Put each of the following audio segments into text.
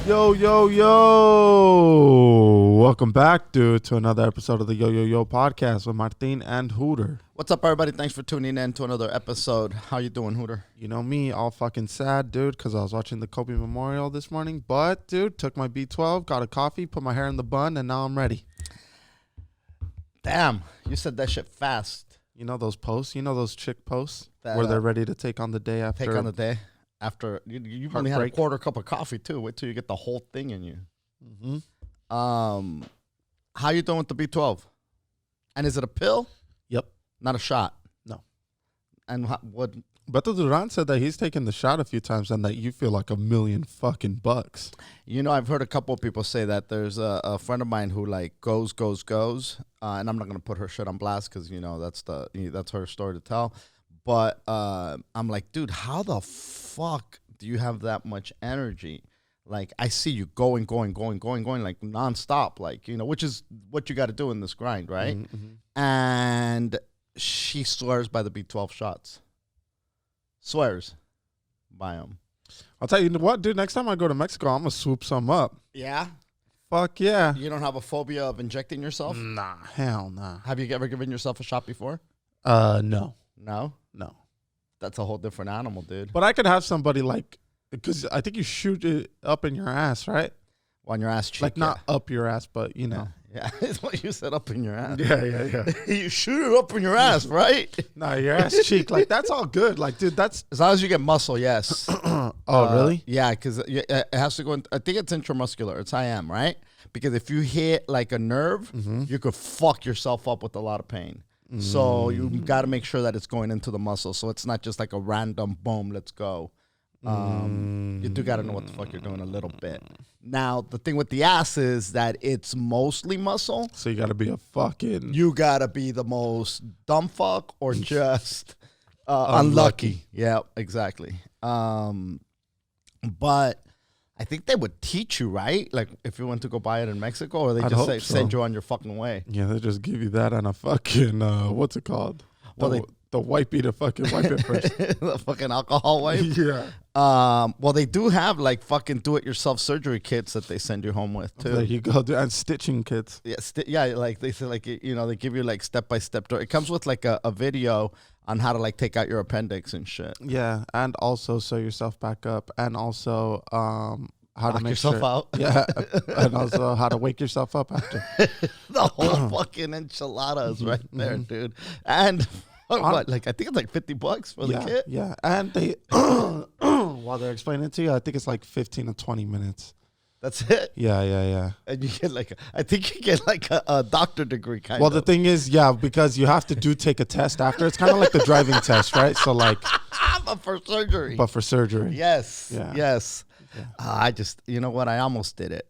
Yo, yo, yo. Welcome back, dude, to another episode of the YoYoYo podcast with Martin and Hooter. What's up, everybody? Thanks for tuning in to another episode. How you doing, Hooter? You know me, all fucking sad, dude, because I was watching the Kobe Memorial this morning. But, dude, took my B12, got a coffee, put my hair in the bun, and now I'm ready. Damn, you said that shit fast. You know those posts? You know those chick posts That, where they're ready to take on the day after? Take on the day after. You only had a quarter cup of coffee, too. Wait till you get the whole thing in you. Mm-hmm. How you doing with the B12? And is it a pill? Yep. Not a shot? No. And what? Beto Duran said that he's taken the shot a few times and that you feel like $1,000,000 fucking bucks. You know, I've heard a couple of people say that. There's a friend of mine who like goes, and I'm not gonna put her shit on blast because you know that's her story to tell. But I'm like, dude, how the fuck do you have that much energy? Like, I see you going, like nonstop, like, you know, which is what you got to do in this grind, right? Mm-hmm. And she swears by the B12 shots. Swears by them. I'll tell you what, dude, next time I go to Mexico, I'm going to swoop some up. Yeah? Fuck yeah. You don't have a phobia of injecting yourself? Nah, hell nah. Have you ever given yourself a shot before? No. No? No. That's a whole different animal, dude. But I could have somebody like, because I think you shoot it up in your ass, right? On your ass cheek. Like not up your ass, but you know. Yeah, it's what you said, up in your ass. Yeah. You shoot it up in your ass, right? Nah, your ass cheek. Like, that's all good. Like, dude, that's... As long as you get muscle, yes. Really? Yeah, because it has to go in... I think it's intramuscular. It's IM, right? Because if you hit, like, a nerve, you could fuck yourself up with a lot of pain. So you got to make sure that it's going into the muscle. So it's not just like a random boom, let's go. You do got to know what the fuck you're doing a little bit. Now, the thing with the ass is that it's mostly muscle. So you got to be a fucking... You got to be the most dumb fuck or just unlucky. Yeah, exactly. But I think they would teach you, right? Like if you went to go buy it in Mexico, or they just send you on your fucking way. Yeah, they just give you that and a fucking, what's it called? The wipey to fucking wipe it first. The fucking alcohol wipe? Yeah. Well, they do have like fucking do-it-yourself surgery kits that they send you home with too. There you go, dude. And stitching kits. Yeah, like they say, like, you know, they give you like step-by-step. It comes with like a video on how to like take out your appendix and shit. Yeah, and also sew yourself back up, and also how to make yourself out. Yeah, and also how to wake yourself up after. The whole fucking enchilada is right there, dude. And what? Like I think it's like $50 for the kit. Yeah, and they while they're explaining it to you, I think it's like 15 to 20 minutes. That's it. Yeah. And you get like I think you get like a doctor degree kind of. Well, the thing is, yeah, because you have to take a test after. It's kind of like the driving test, right? So like, but for surgery. Yes. Yeah. Yes. Yeah. I just, you know what? I almost did it,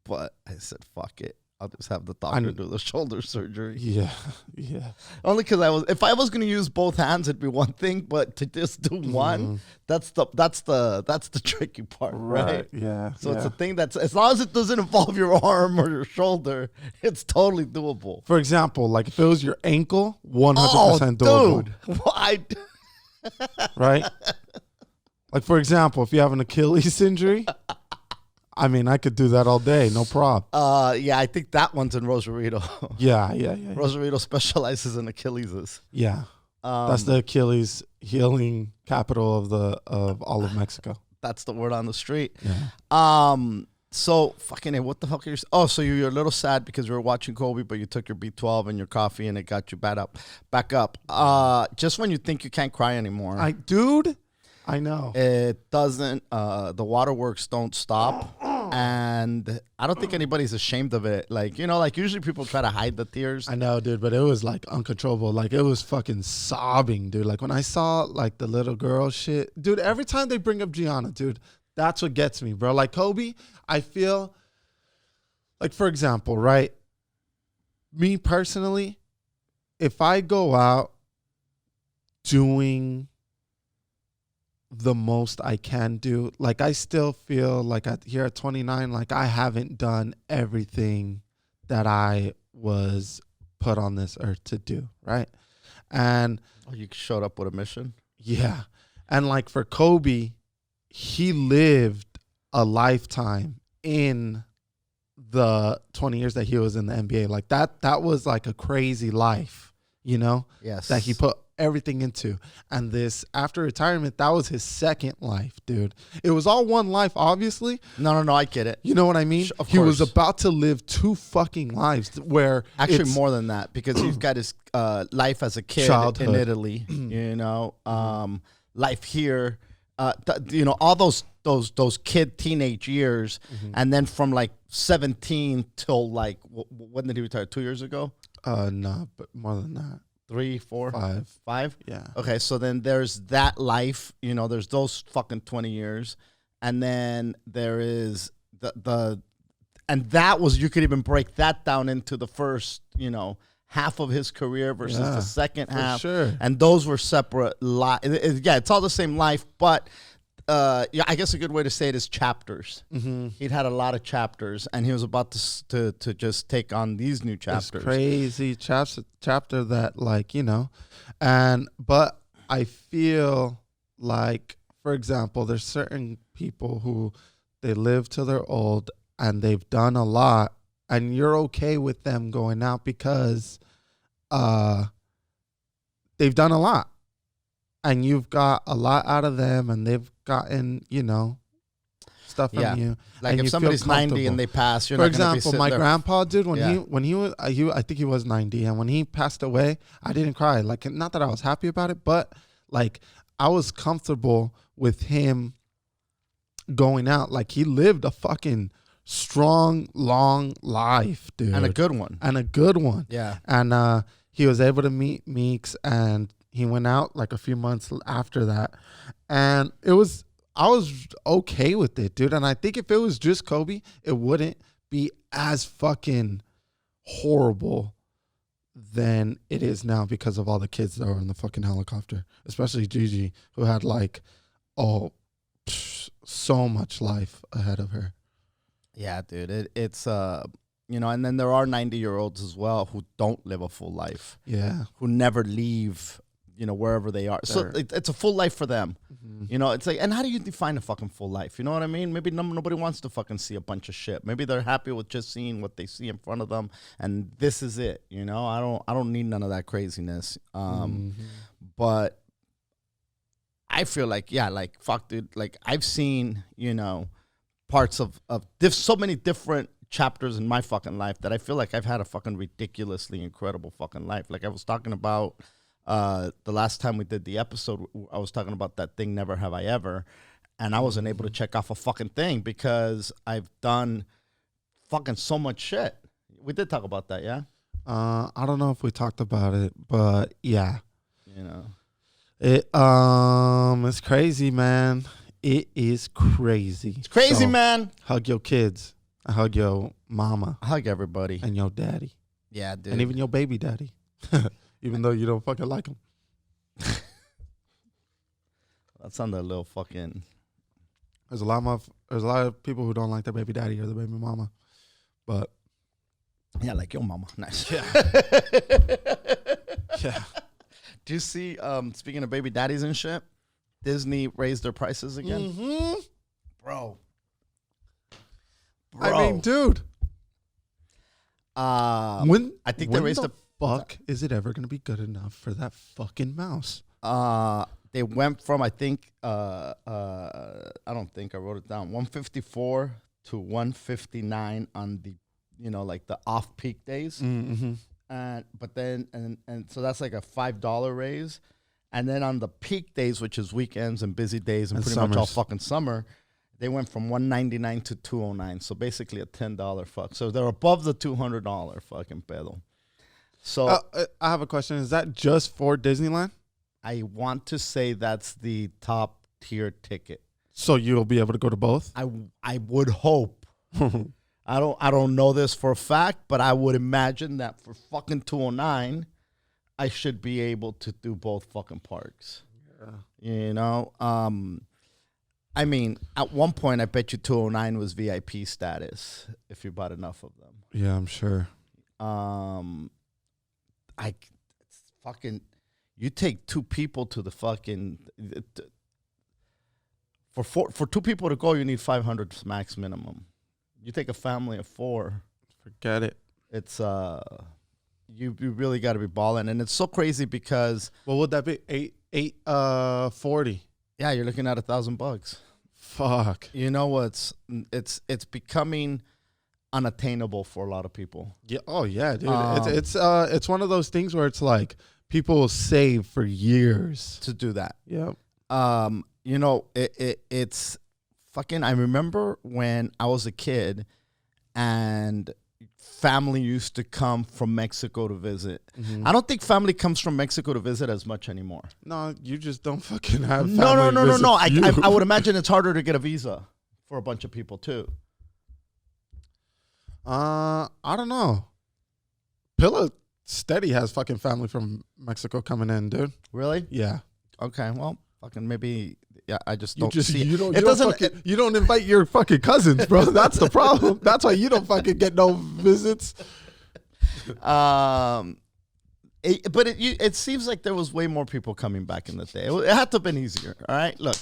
but I said, fuck it. I'll just have the doctor do the shoulder surgery. Yeah. Only because if I was gonna use both hands, it'd be one thing, but to just do one, that's the tricky part, right? Yeah. So it's a thing that's, as long as it doesn't involve your arm or your shoulder, it's totally doable. For example, like if it was your ankle, 100% doable. Dude, why? Right? Like for example, if you have an Achilles injury. I mean, I could do that all day, no problem. Yeah, I think that one's in Rosarito. Yeah. Rosarito specializes in Achilleses. Yeah, that's the Achilles healing capital of all of Mexico. That's the word on the street. Yeah. So fucking, what the fuck are you? Oh, so you're a little sad because you were watching Kobe, but you took your B12 and your coffee, and it got you back up. Just when you think you can't cry anymore, I know. It doesn't, the waterworks don't stop. And I don't think anybody's ashamed of it. Like, you know, like usually people try to hide the tears. I know, dude, but it was like uncontrollable. Like it was fucking sobbing, dude. Like when I saw like the little girl shit, dude, every time they bring up Gianna, dude, that's what gets me, bro. Like Kobe, I feel like, for example, right? Me personally, if I go out doing the most I can do, like I still feel like here at 29, like I haven't done everything that I was put on this earth to do, right? And you showed up with a mission. Yeah. And like for Kobe, he lived a lifetime in the 20 years that he was in the NBA. Like that was like a crazy life, you know, Yes. that he put everything into. And this after retirement, that was his second life, dude. It was all one life, obviously. No, I get it. You know what I mean? Of He was course. about to live 2 fucking lives where Actually, it's more than that, because he's got his life as a kid Childhood. in Italy, you know, life here, you know, all those kid teenage years, and then from like 17 till like when did he retire? 2 years ago? no, but more than that. 3, 4, 5. Yeah. Okay, so then there's that life, you know, there's those fucking 20 years, and then there is the and that was, you could even break that down into the first, you know, half of his career versus the second half. Sure. And those were separate yeah, it's all the same life, but yeah, I guess a good way to say it is chapters. He'd had a lot of chapters, and he was about to just take on these new chapters. This crazy chapter that, like, you know, but I feel like, for example, there's certain people who they live till they're old and they've done a lot, and you're okay with them going out because they've done a lot. And you've got a lot out of them, and they've gotten, you know, stuff from you. Like and if you somebody's feel 90 and they pass, you're For not going to be example, sitting my there. grandpa, dude, when he was, I think he was 90, and when he passed away, I didn't cry. Like, not that I was happy about it, but like I was comfortable with him going out. Like, he lived a fucking strong, long life, dude, And a good one. Yeah, and he was able to meet Meeks, and he went out like a few months after that, and I was okay with it, dude. And I think if it was just Kobe, it wouldn't be as fucking horrible than it is now because of all the kids that were in the fucking helicopter, especially Gigi, who had like, so much life ahead of her. Yeah, dude. It's you know, and then there are 90-year-olds as well who don't live a full life. Yeah. Who never leave, you know, wherever they are. So it's a full life for them. You know, it's like, and how do you define a fucking full life? You know what I mean? Maybe nobody wants to fucking see a bunch of shit. Maybe they're happy with just seeing what they see in front of them, and this is it. You know, I don't need none of that craziness. But I feel like, yeah, like, fuck, dude. Like, I've seen, you know, parts of so many different chapters in my fucking life that I feel like I've had a fucking ridiculously incredible fucking life. Like I was talking about the last time we did the episode, I was talking about that thing, Never Have I Ever, and I wasn't able to check off a fucking thing because I've done fucking so much shit. We did talk about that, yeah? I don't know if we talked about it, but yeah. You know. It's crazy, man. It is crazy. It's crazy, man. Hug your kids. I hug your mama. I hug everybody. And your daddy. Yeah, dude. And even your baby daddy. Even though you don't fucking like him. That sounded a little fucking... There's a lot of people who don't like their baby daddy or their baby mama. But... Yeah, like your mama. Nice. Yeah. Yeah. Do you see, speaking of baby daddies and shit, Disney raised their prices again? Mm-hmm. Bro. I mean, dude. I think they raised the fuck is it ever going to be good enough for that fucking mouse? They went from, I think, I don't think I wrote it down, 154 to 159 on the, you know, like the off-peak days. Mm-hmm. But then, and so that's like a $5 raise. And then on the peak days, which is weekends and busy days and pretty much all fucking summer, they went from $199 to $209. So basically a $10 fuck. So they're above the $200 fucking pedo. So I have a question. Is that just for Disneyland? I want to say that's the top tier ticket. So you'll be able to go to both? I would hope. I don't know this for a fact, but I would imagine that for fucking $209, I should be able to do both fucking parks. Yeah. You know? I mean, at one point, I bet you $209 was VIP status if you bought enough of them. Yeah, I'm sure. You take two people to the fucking... For two people to go, you need 500 max minimum. You take a family of 4. Forget it. It's you really got to be balling, and it's so crazy because What would that be? 40. yeah, you're looking at $1,000. Fuck. You know what's it's becoming unattainable for a lot of people. Yeah. Oh yeah, dude. It's one of those things where it's like people will save for years To do that. Yep. You know, it's fucking. I remember when I was a kid, and family used to come from Mexico to visit. Mm-hmm. I don't think family comes from Mexico to visit as much anymore. No, you just don't fucking have No. visit I would imagine it's harder to get a visa for a bunch of people too. I don't know. Pillow Steady has fucking family from Mexico coming in, dude. Really? Yeah. Okay. Well, fucking maybe. Yeah, I just You don't just see you it. don't It you don't doesn't. fucking, you don't invite your fucking cousins, bro. That's the problem. That's why you don't fucking get no visits. But it seems like there was way more people coming back in the day. It had to have been easier. All right, look,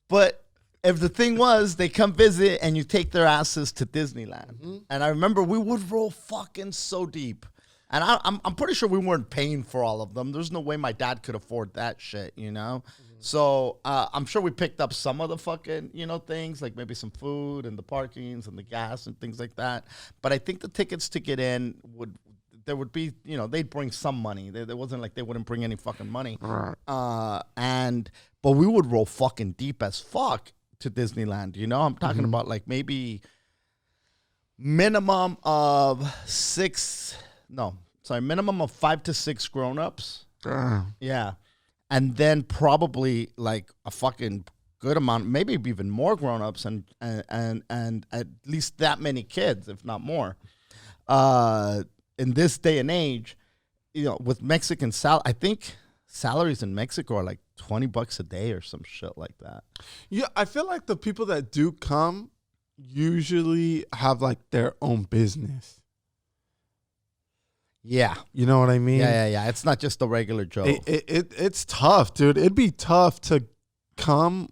but if the thing was they come visit and you take their asses to Disneyland, and I remember we would roll fucking so deep, and I'm pretty sure we weren't paying for all of them. There's no way my dad could afford that shit, you know. So I'm sure we picked up some of the fucking, you know, things like maybe some food and the parkings and the gas and things like that. But I think the tickets to get in there would be, you know, they'd bring some money. There wasn't like they wouldn't bring any fucking money. Right. But we would roll fucking deep as fuck to Disneyland. You know, I'm talking about like maybe minimum of minimum of 5 to 6 grown-ups. Yeah. And then probably like a fucking good amount, maybe even more grown-ups and at least that many kids, if not more. In this day and age, you know, with Mexican I think salaries in Mexico are like $20 a day or some shit like that. Yeah, I feel like the people that do come usually have like their own business. Yeah. You know what I mean? Yeah. It's not just a regular Joe. It's tough, dude. It'd be tough to come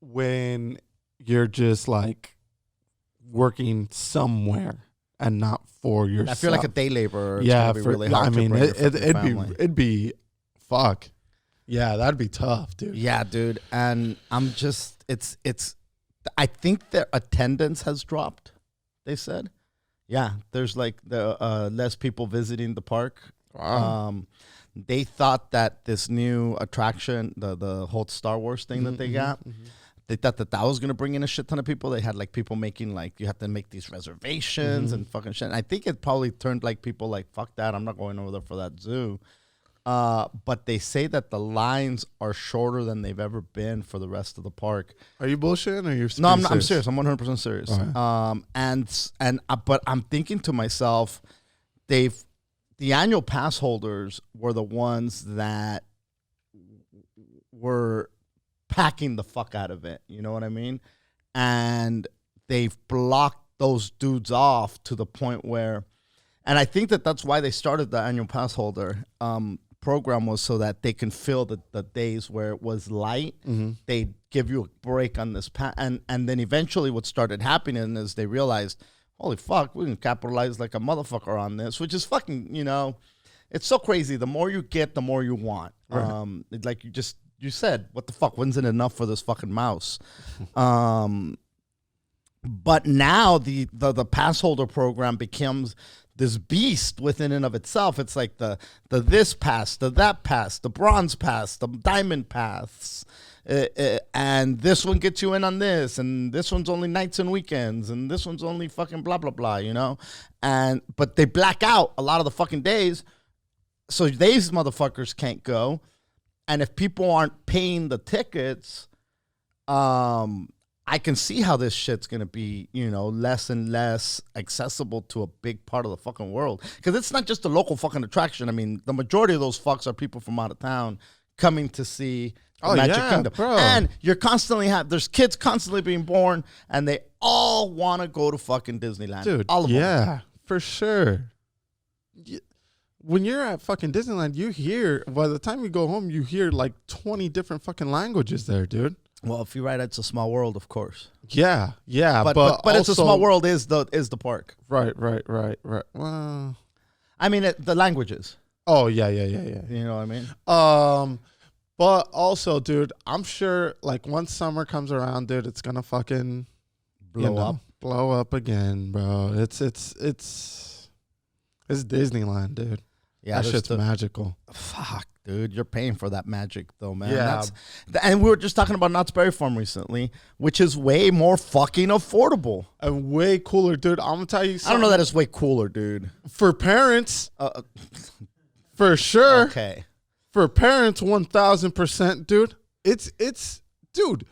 when you're just like working somewhere and not for yourself. I feel like a day laborer. Yeah, be really hard to bring it'd be fuck. Yeah, that'd be tough, dude. Yeah, dude. And I'm just it's I think their attendance has dropped, they said. Yeah, there's like the less people visiting the park. Wow. They thought that this new attraction, the whole Star Wars thing that they got, they thought that was going to bring in a shit ton of people. They had like people making like, you have to make these reservations and fucking shit. And I think it probably turned like people like, fuck that, I'm not going over there for that zoo. But they say that the lines are shorter than they've ever been for the rest of the park. Are you bullshitting or you're No, I'm serious. I'm 100% serious. Okay. But I'm thinking to myself, the annual pass holders were the ones that were packing the fuck out of it. You know what I mean? And they've blocked those dudes off to the point where, and I think that's why they started the annual pass holder program, was so that they can fill the days where it was light. They give you a break on this and then eventually what started happening is they realized, holy fuck, we can capitalize like a motherfucker on this, which is fucking, you know, it's so crazy. The more you get, the more you want. Right. Like you said, what the fuck, when's it enough for this fucking mouse? But now the pass holder program becomes this beast within and of itself. It's like the this pass, the that pass, the bronze pass, the diamond pass. And this one gets you in on this, and this one's only nights and weekends, and this one's only fucking blah, blah, blah, you know? But they black out a lot of the fucking days, so these motherfuckers can't go. And if people aren't paying the tickets, I can see how this shit's going to be, you know, less and less accessible to a big part of the fucking world. Because it's not just a local fucking attraction. I mean, the majority of those fucks are people from out of town coming to see Magic Kingdom. Bro. And you're constantly there's kids constantly being born, and they all want to go to fucking Disneyland. Dude, all of them. Yeah, for sure. When you're at fucking Disneyland, you hear, by the time you go home, you hear like 20 different fucking languages there, dude. Well, if you write It's a Small World, of course. Yeah, But also, It's a Small World is the park. Right. Well, I mean, the languages. oh yeah. You know what I mean? But also, dude, I'm sure like once summer comes around, dude, it's gonna fucking blow up again, bro. It's Disneyland, dude. Yeah, that shit's magical. Fuck, dude, you're paying for that magic though, man. Yeah. And we were just talking about Knott's Berry Farm recently, which is way more fucking affordable And way cooler, dude. I'm gonna tell you something. I don't know that it's way cooler, dude. For parents, for sure. Okay. For parents, 1,000%, dude. It's, dude.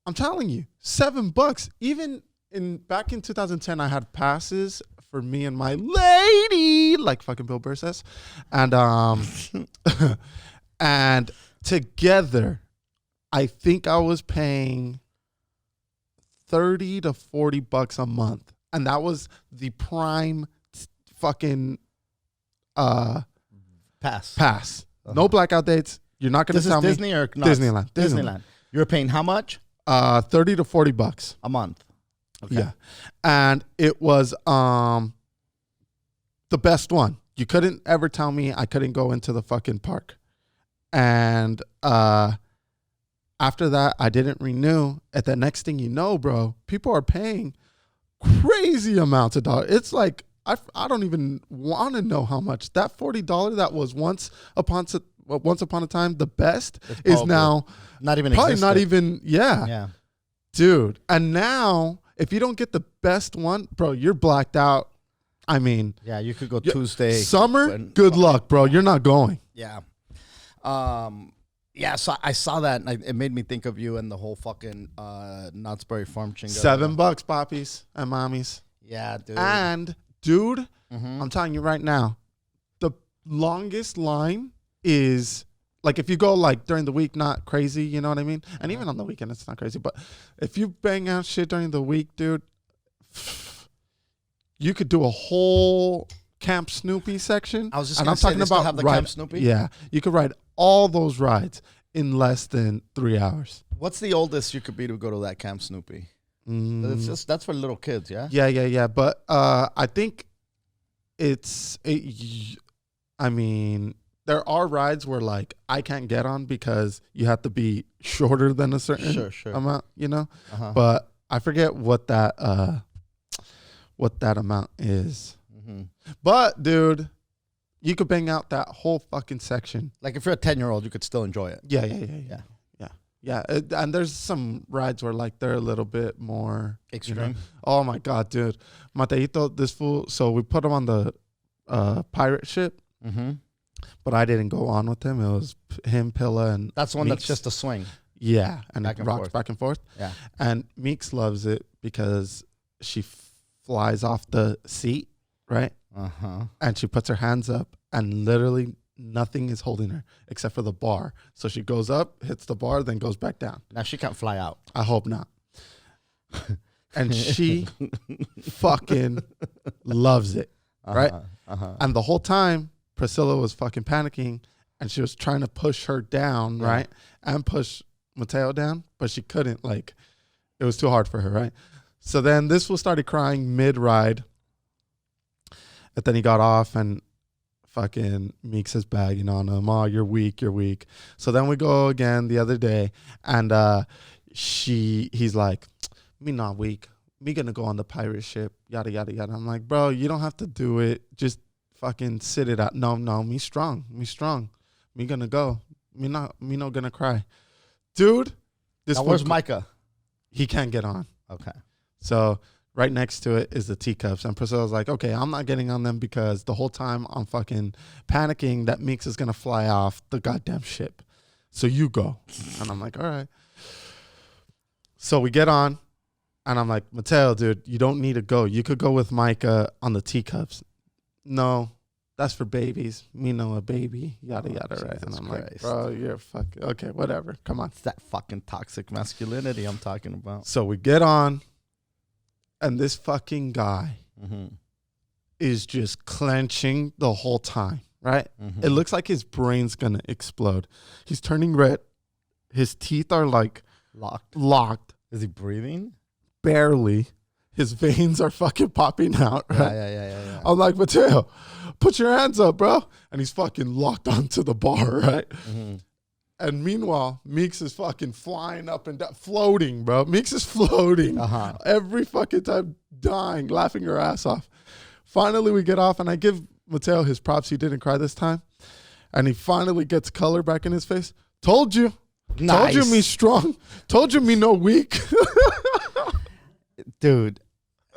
I'm telling you, $7. Even back in 2010, I had passes for me and my lady, like fucking Bill Burr says, and and together, I think I was paying $30 to $40 a month, and that was the prime fucking pass. Uh-huh. No blackout dates. You're not going to tell me. Disney or Knott's? Disneyland. You're paying how much? $30 to $40 a month. Okay. Yeah, and it was the best one. You couldn't ever tell me I couldn't go into the fucking park, and after that I didn't renew. At the next thing you know, bro, people are paying crazy amounts of dollars. It's like I don't even want to know how much. That $40 that was once upon a time the best is now not even probably existent. not even Yeah, dude. And now if you don't get the best one, bro, you're blacked out. I mean, yeah, you could go Tuesday. Summer, good luck, bro. You're not going. Yeah. Yeah, so I saw that and it made me think of you and the whole fucking Knott's Berry Farm chingo. $7, poppies and mommies. Yeah, dude. And dude, I'm telling you right now, the longest line is like if you go like during the week, not crazy, you know what I mean? And even on the weekend, it's not crazy. But if you bang out shit during the week, dude, you could do a whole Camp Snoopy section. I was just going to say, they still have the Camp Snoopy? Yeah, you could ride all those rides in less than 3 hours. What's the oldest you could be to go to that Camp Snoopy? That's for little kids, yeah? Yeah. But I think I mean, there are rides where like I can't get on because you have to be shorter than a certain amount, you know? But I forget what that amount is. But dude, you could bang out that whole fucking section. Like if you're a 10-year-old, you could still enjoy it. Yeah. And there's some rides where like they're a little bit more extreme. You know? Oh my god, dude, Mateito, this fool. So we put him on the pirate ship. But I didn't go on with him. It was him, Pilla, and that's the one Meeks. That's just a swing. Yeah, and back it and rocks forth. back and forth. Yeah, and Meeks loves it because she flies off the seat, right? And she puts her hands up, and literally nothing is holding her except for the bar. So she goes up, hits the bar, then goes back down. Now she can't fly out. I hope not. And she fucking loves it, right? And the whole time, Priscilla was fucking panicking, and she was trying to push her down, right? And push Mateo down, but she couldn't. Like, it was too hard for her, right? So then this fool started crying mid-ride. And then he got off, and fucking Meeks is bagging on him. Oh, you're weak. So then we go again the other day, and he's like, me not weak. Me gonna go on the pirate ship, yada, yada, yada. I'm like, bro, you don't have to do it. Just fucking sit it out. No, me strong. Me gonna go. Me not gonna cry. Dude, this now where's Micah? He can't get on. Okay. So right next to it is the teacups. And Priscilla's like, okay, I'm not getting on them because the whole time I'm fucking panicking that Meeks is gonna fly off the goddamn ship. So you go. And I'm like, all right. So we get on, and I'm like, Mateo, dude, you don't need to go. You could go with Micah on the teacups. No, that's for babies. Me know a baby, yada, yada, right? And I'm like, bro, you're fucking, okay, whatever. Come on. It's that fucking toxic masculinity I'm talking about. So we get on, and this fucking guy is just clenching the whole time, right? It looks like his brain's going to explode. He's turning red. His teeth are like Locked. Is he breathing? Barely. His veins are fucking popping out, right? Yeah. I'm like, Mateo, put your hands up, bro. And he's fucking locked onto the bar, right? Mm-hmm. And meanwhile, Meeks is fucking flying up and down, floating, bro. Meeks is floating every fucking time, dying, laughing her ass off. Finally, we get off, and I give Mateo his props. He didn't cry this time. And he finally gets color back in his face. Told you. Nice. Told you me strong. Told you me no weak. Dude,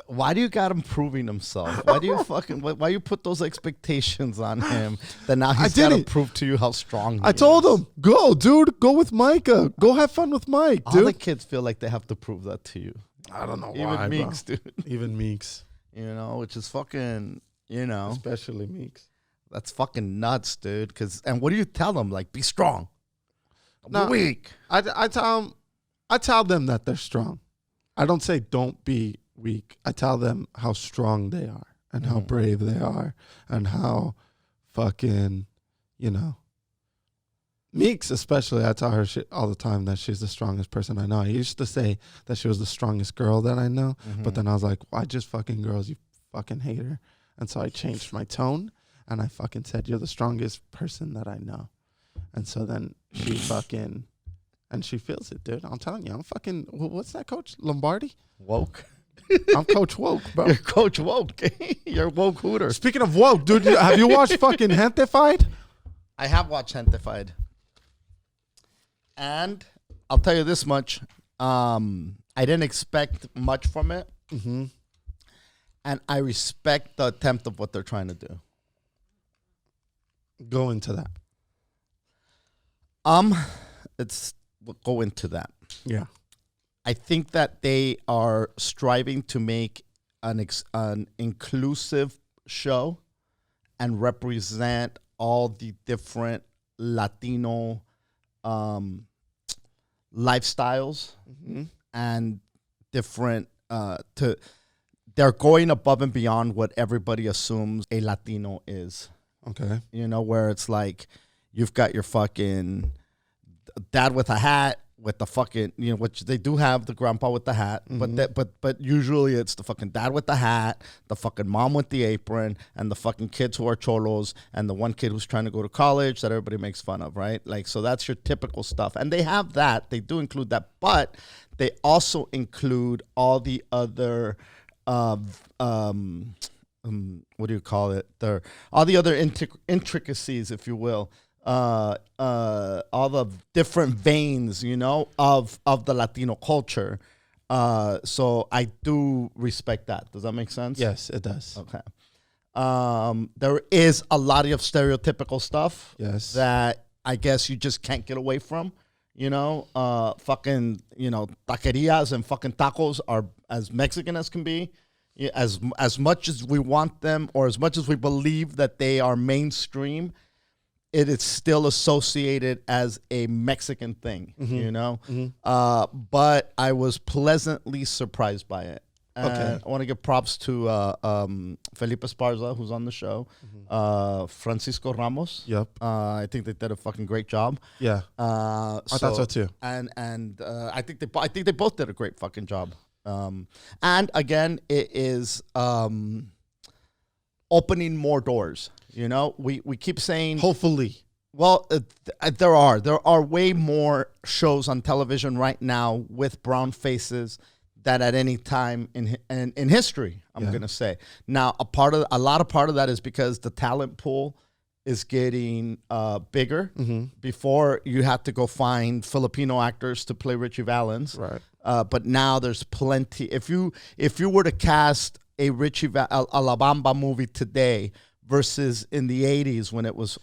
why do you got him proving himself? Why do you why you put those expectations on him that now he's got to prove to you how strong he is? I told him, go, dude. Go with Micah. Go have fun with Mike, dude. All the kids feel like they have to prove that to you. I don't know Even why, Meeks, bro. dude. Even Meeks. You know, which is fucking, you know. Especially Meeks. That's fucking nuts, dude. And what do you tell them? Like, be strong. No, Be weak. I tell them that they're strong. I don't say don't be weak. I tell them how strong they are and how brave they are and how fucking, you know. Meeks especially, I tell her all the time that she's the strongest person I know. I used to say that she was the strongest girl that I know, but then I was like, why just fucking girls? You fucking hate her. And so I changed my tone and I fucking said, you're the strongest person that I know. And so then she fucking... And she feels it, dude. I'm telling you, I'm fucking... What's that, Coach? Lombardi? Woke. I'm Coach Woke, bro. You're Coach Woke. You're Woke Hooter. Speaking of woke, dude, have you watched fucking Hentified? I have watched Hentified. And I'll tell you this much. I didn't expect much from it. Mm-hmm. And I respect the attempt of what they're trying to do. Go into that. We'll go into that. Yeah. I think that they are striving to make an inclusive show and represent all the different Latino lifestyles and different they're going above and beyond what everybody assumes a Latino is. Okay. You know, where it's like you've got your fucking dad with a hat with the fucking, you know, which they do have the grandpa with the hat, but usually it's the fucking dad with the hat, the fucking mom with the apron, and the fucking kids who are cholos, and the one kid who's trying to go to college that everybody makes fun of, right? Like, so that's your typical stuff. And they have that. They do include that, but they also include all the other what do you call it? All the other intricacies, if you will. All the different veins, you know, of the Latino culture. So I do respect that. Does that make sense? Yes, it does. Okay. There is a lot of stereotypical stuff. Yes. That I guess you just can't get away from. You know, fucking, you know, taquerias and fucking tacos are as Mexican as can be. As much as we want them, or as much as we believe that they are mainstream, it is still associated as a Mexican thing, you know? But I was pleasantly surprised by it. And I want to give props to Felipe Esparza, who's on the show, Francisco Ramos. Yep. I think they did a fucking great job. Yeah. I thought so too. And I think they both did a great fucking job. And again, it is opening more doors. You know, we keep saying hopefully. Well, there are way more shows on television right now with brown faces than at any time in history. I'm gonna say now a lot of that is because the talent pool is getting bigger. Before you had to go find Filipino actors to play Richie Valens, right? But now there's plenty. If you were to cast a a La Bamba movie today versus in the 80s when it was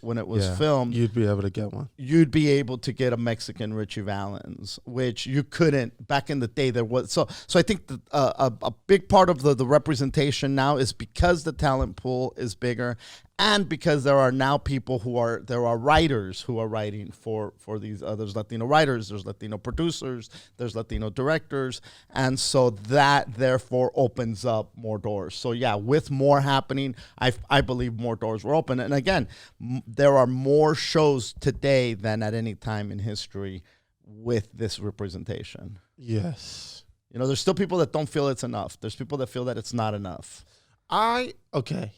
filmed, you'd be able to get one. You'd be able to get a Mexican Richie Valens, which you couldn't back in the day. There was so I think a big part of the representation now is because the talent pool is bigger, and because there are now people there are writers who are writing for these others. Latino writers, there's Latino producers, there's Latino directors, and so that therefore opens up more doors. So yeah, with more happening, I believe more doors were open. And again, there are more shows today than at any time in history with this representation. Yes. You know, there's still people that don't feel it's enough. There's people that feel that it's not enough. Okay.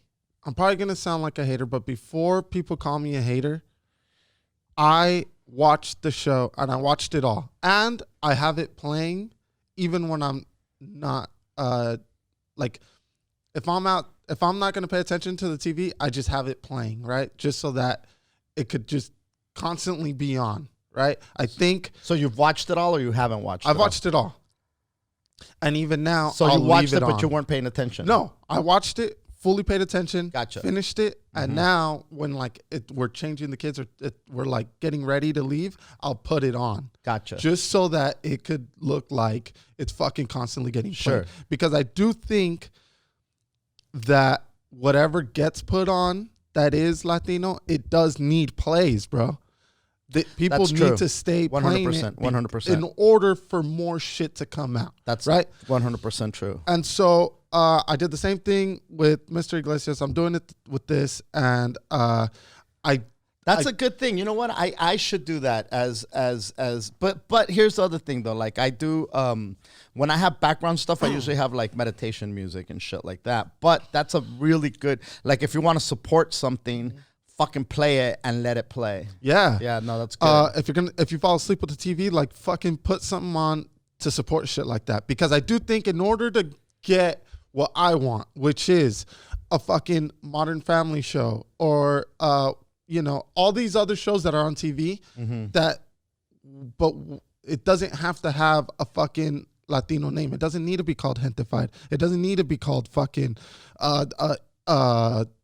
I'm probably going to sound like a hater, but before people call me a hater, I watched the show and I watched it all. And I have it playing even when I'm not, like, if I'm not going to pay attention to the TV, I just have it playing, right? Just so that it could just constantly be on, right? I think. So you've watched it all or you haven't watched it? I've watched it all. And even now, so I'll you watched leave it, but on. you weren't paying attention. No, I watched it, fully paid attention. Gotcha. Finished it, and now when like we're changing the kids or we're like getting ready to leave, I'll put it on. Gotcha. Just so that it could look like it's fucking constantly getting played. Sure. Because I do think that whatever gets put on that is Latino, it does need plays, bro. People That's true. need to stay 100%, playing it 100%. in order for more shit to come out. That's right. 100% true. And so I did the same thing with Mr. Iglesias. I'm doing it with this, and That's a good thing. You know what? I should do that but here's the other thing though. Like I do when I have background stuff, I usually have like meditation music and shit like that. But that's a really good, like if you want to support something, fucking play it and let it play. Yeah. Yeah, no, that's good. If you fall asleep with the TV, like fucking put something on to support shit like that. Because I do think in order to get what I want, which is a fucking Modern Family show or you know, all these other shows that are on TV but it doesn't have to have a fucking Latino name. It doesn't need to be called Gentified. It doesn't need to be called fucking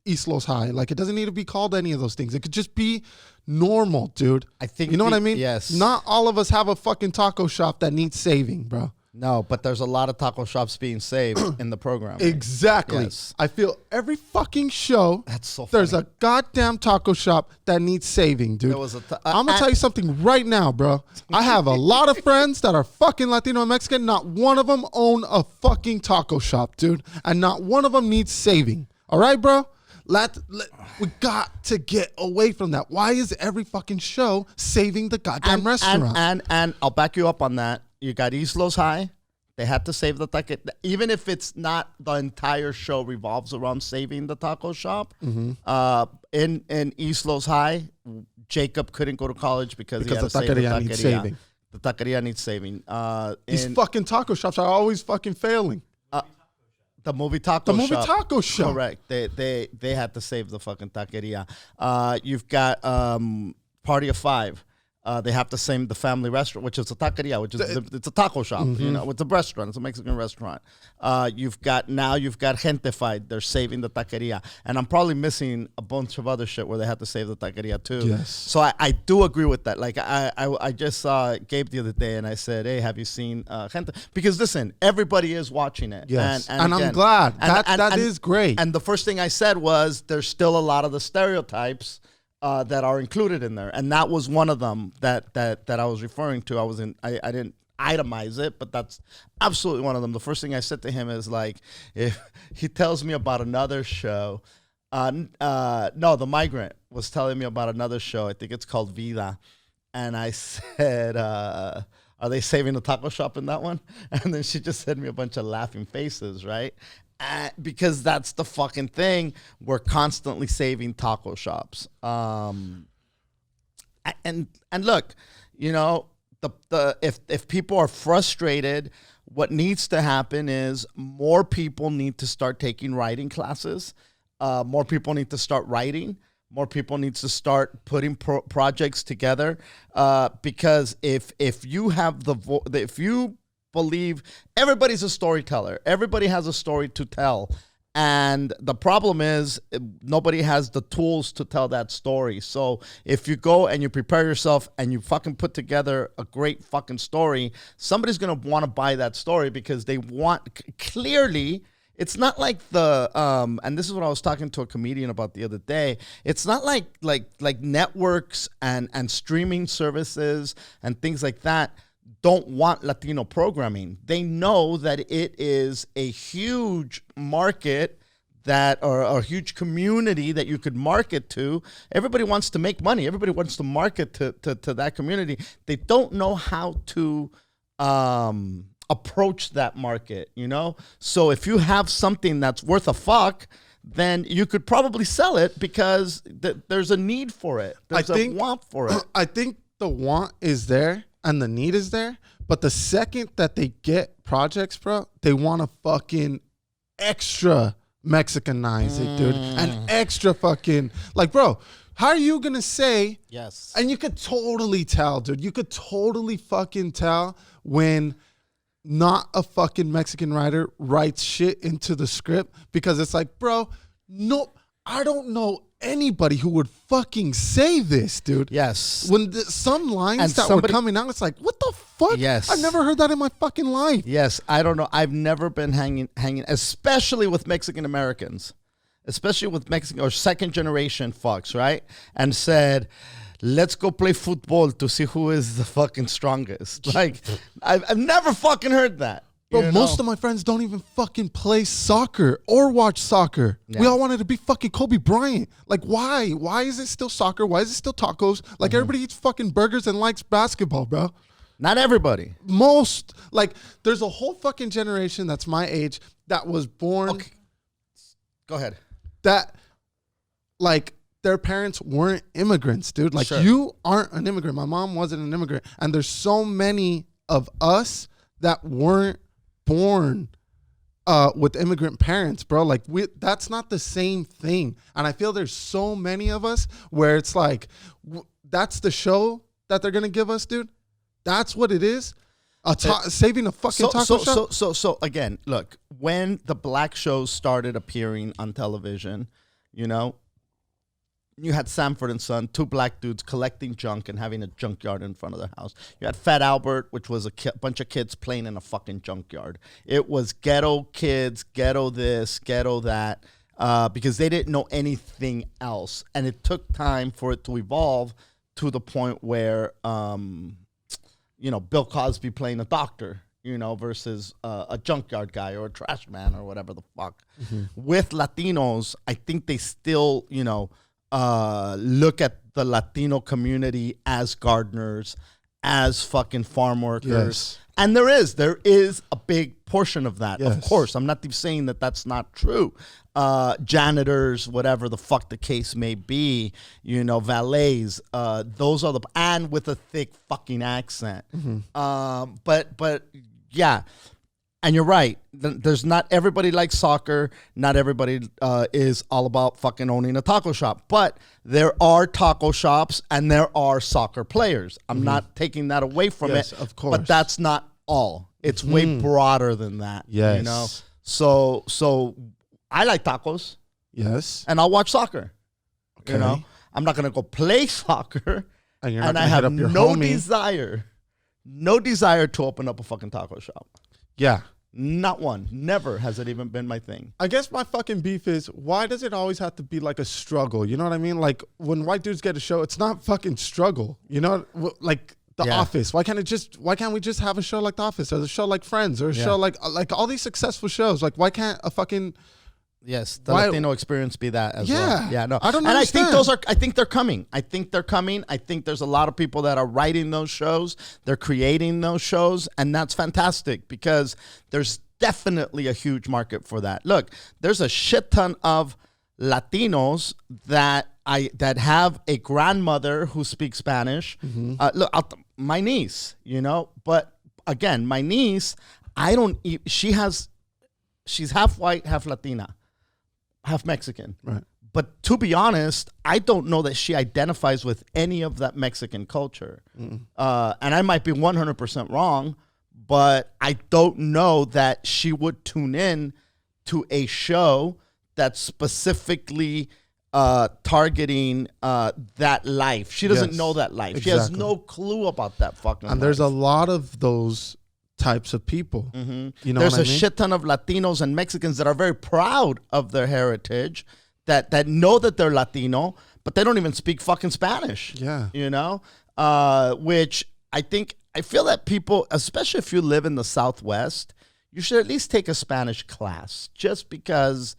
East Los High. Like, it doesn't need to be called any of those things. It could just be normal, dude. I think you know what I mean? Yes. Not all of us have a fucking taco shop that needs saving, bro. No, but there's a lot of taco shops being saved in the program. Exactly. Yes. I feel every fucking show, That's so there's funny. a goddamn taco shop that needs saving, dude. There was I'm going to tell you something right now, bro. I have a lot of friends that are fucking Latino and Mexican. Not one of them own a fucking taco shop, dude. And not one of them needs saving. All right, bro? We got to get away from that. Why is every fucking show saving the goddamn restaurant? And I'll back you up on that. You got East Los High. They had to save the taco. Even if it's not the entire show revolves around saving the taco shop. In East Los High, Jacob couldn't go to college because he had to save the taqueria. Needs saving. The taqueria needs saving. These fucking taco shops are always fucking failing. The movie taco shop. Correct. They had to save the fucking taqueria. You've got Party of Five. They have to save the family restaurant, which is a taqueria, which is it's a taco shop. You know, it's a restaurant. It's a Mexican restaurant. You've got Gentified. They're saving the taqueria, and I'm probably missing a bunch of other shit where they have to save the taqueria too. Yes. So I do agree with that. Like I just saw Gabe the other day, and I said, hey, have you seen Gente? Because listen, everybody is watching it. Yes, and again, I'm glad. That is great. And the first thing I said was, there's still a lot of the stereotypes that are included in there, and that was one of them that I was referring to. I didn't itemize it, but that's absolutely one of them. The first thing I said to him is like, if he tells me about another show, no, the migrant was telling me about another show. I think it's called Vida, and I said, are they saving the taco shop in that one? And then she just sent me a bunch of laughing faces, right? Because that's the fucking thing. We're constantly saving taco shops. And look, you know, if people are frustrated, what needs to happen is more people need to start taking writing classes. More people need to start writing. More people need to start putting projects together. Because if you have if you believe everybody's a storyteller. Everybody has a story to tell. And the problem is nobody has the tools to tell that story. So if you go and you prepare yourself and you fucking put together a great fucking story, somebody's going to want to buy that story because they want clearly. It's not like and this is what I was talking to a comedian about the other day. It's not like networks and streaming services and things like that don't want Latino programming. They know that it is a huge market that are a huge community that you could market to. Everybody wants to make money. Everybody wants to market to that community. They don't know how to approach that market, you know? So if you have something that's worth a fuck, then you could probably sell it because there's a need for it. There's a want for it. I think the want is there and the need is there. But the second that they get projects, bro, they want to fucking extra Mexicanize it, dude. And extra fucking, like, bro, how are you going to say, yes. And you could totally tell, dude. You could totally fucking tell when not a fucking Mexican writer writes shit into the script because it's like, bro, no, I don't know anybody who would fucking say this, dude. Yes. When some lines that were coming out, it's like, what the fuck? Yes. I've never heard that in my fucking life. Yes. I don't know. I've never been hanging, especially with Mexican Americans, especially with Mexican or second generation fucks, right? And said, let's go play football to see who is the fucking strongest. Like, I've never fucking heard that. Bro, most of my friends don't even fucking play soccer or watch soccer. Yeah. We all wanted to be fucking Kobe Bryant. Like, why? Why is it still soccer? Why is it still tacos? Like, everybody eats fucking burgers and likes basketball, bro. Not everybody. Most. Like, there's a whole fucking generation that's my age that was born. Okay. Go ahead. That, like, their parents weren't immigrants, dude. Like, you aren't an immigrant. My mom wasn't an immigrant. And there's so many of us that weren't born with immigrant parents, bro. Like, that's not the same thing. And I feel there's so many of us where it's like, that's the show that they're going to give us, dude. That's what it is. Saving a fucking taco shop. So again, look, when the black shows started appearing on television, you know, you had Sanford and Son, two black dudes collecting junk and having a junkyard in front of their house. You had Fat Albert, which was a bunch of kids playing in a fucking junkyard. It was ghetto kids, ghetto this, ghetto that, because they didn't know anything else. And it took time for it to evolve to the point where, you know, Bill Cosby playing a doctor, you know, versus a junkyard guy or a trash man or whatever the fuck. Mm-hmm. With Latinos, I think they still, you know, look at the Latino community as gardeners, as fucking farm workers. Yes. And there is a big portion of that. Yes. Of course, I'm not saying that that's not true. Janitors, whatever the fuck the case may be, you know, valets, those are and with a thick fucking accent. Mm-hmm. But yeah. And you're right. There's not everybody likes soccer. Not everybody is all about fucking owning a taco shop. But there are taco shops and there are soccer players. I'm not taking that away from it. Of course. But that's not all. It's way broader than that. Yes. You know. So I like tacos. Yes. And I'll watch soccer. Okay. You know. I'm not gonna go play soccer. And I have no desire to open up a fucking taco shop. Yeah. Not one. Never has it even been my thing. I guess my fucking beef is, why does it always have to be like a struggle? You know what I mean? Like, when white dudes get a show, it's not fucking struggle. You know, like The Office. Why can't we just have a show like The Office, or a show like Friends, or a show like all these successful shows? Like, why can't a fucking Latino experience be that as well. Yeah, no. I don't understand. I think they're coming. I think there's a lot of people that are writing those shows. They're creating those shows, and that's fantastic because there's definitely a huge market for that. Look, there's a shit ton of Latinos that have a grandmother who speaks Spanish. Mm-hmm. My niece, you know, but again, my niece, she's half white, half Latina. Half Mexican. Right. But to be honest, I don't know that she identifies with any of that Mexican culture. And I might be 100% wrong, but I don't know that she would tune in to a show that's specifically targeting that life. She doesn't know that life. Exactly. She has no clue about that fucking life. And there's a lot of those types of people. Mm-hmm. You know, there's a shit ton of Latinos and Mexicans that are very proud of their heritage, that know that they're Latino, but they don't even speak fucking Spanish. Yeah, you know, which I feel that people, especially if you live in the Southwest, you should at least take a Spanish class, just because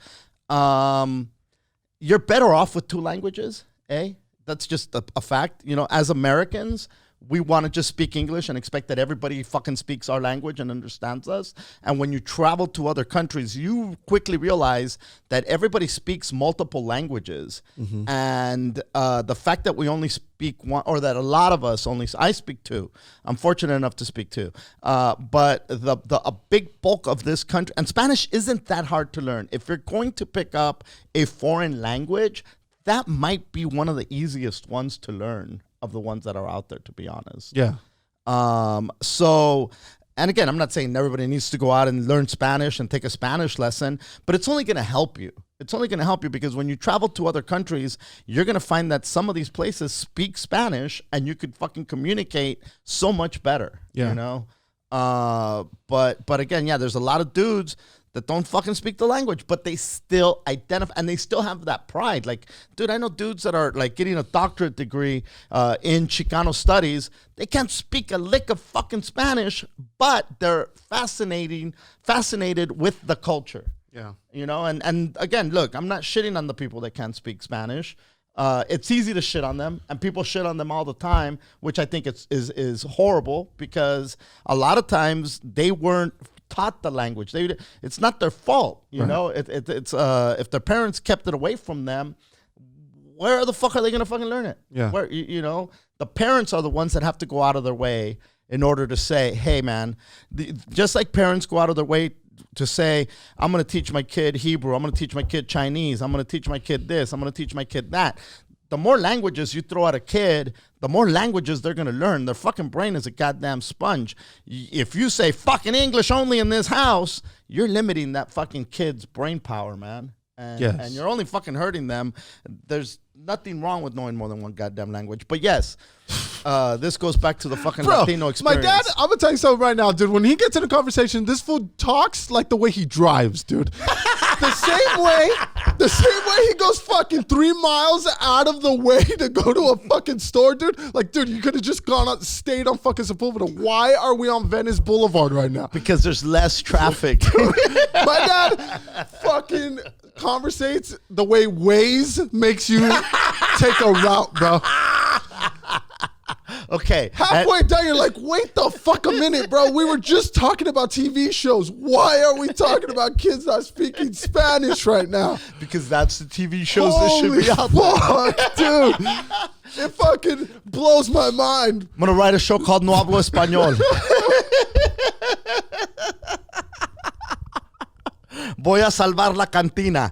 you're better off with two languages, eh? That's just a fact. You know, as Americans, we want to just speak English and expect that everybody fucking speaks our language and understands us. And when you travel to other countries, you quickly realize that everybody speaks multiple languages. And the fact that we only speak one, or that a lot of us only, I speak two. I'm fortunate enough to speak two. But a big bulk of this country, and Spanish isn't that hard to learn. If you're going to pick up a foreign language, that might be one of the easiest ones to learn of the ones that are out there, to be honest. Yeah. So, and again, I'm not saying everybody needs to go out and learn Spanish and take a Spanish lesson, but it's only going to help you. It's only going to help you because when you travel to other countries, you're going to find that some of these places speak Spanish and you could fucking communicate so much better, you know? But again, yeah, there's a lot of dudes that don't fucking speak the language, but they still identify, and they still have that pride. Like, dude, I know dudes that are like getting a doctorate degree in Chicano studies. They can't speak a lick of fucking Spanish, but they're fascinated with the culture. Yeah. You know, and again, look, I'm not shitting on the people that can't speak Spanish. It's easy to shit on them, and people shit on them all the time, which I think is horrible because a lot of times they weren't taught the language. It's not their fault, you know. It's if their parents kept it away from them, where the fuck are they gonna fucking learn it? Yeah. Where you know, the parents are the ones that have to go out of their way in order to say, hey man, just like parents go out of their way to say, I'm going to teach my kid Hebrew, I'm going to teach my kid Chinese, I'm going to teach my kid this, I'm going to teach my kid that. The more languages you throw at a kid, the more languages they're going to learn. Their fucking brain is a goddamn sponge. If you say fucking English only in this house, you're limiting that fucking kid's brain power, man. And you're only fucking hurting them. There's nothing wrong with knowing more than one goddamn language. But yes, this goes back to the fucking Latino experience. My dad, I'm going to tell you something right now, dude. When he gets in a conversation, this fool talks like the way he drives, dude. The same way he goes fucking 3 miles out of the way to go to a fucking store, dude. Like, dude, you could have just gone out, stayed on fucking Sepulveda. Why are we on Venice Boulevard right now? Because there's less traffic. My dad fucking conversates the way Waze makes you take a route, bro. Okay. Halfway down, you're like, wait the fuck a minute, bro. We were just talking about TV shows. Why are we talking about kids not speaking Spanish right now? Because that's the TV shows that should be out there. Dude. It fucking blows my mind. I'm going to write a show called No Hablo Español. Voy a salvar la cantina.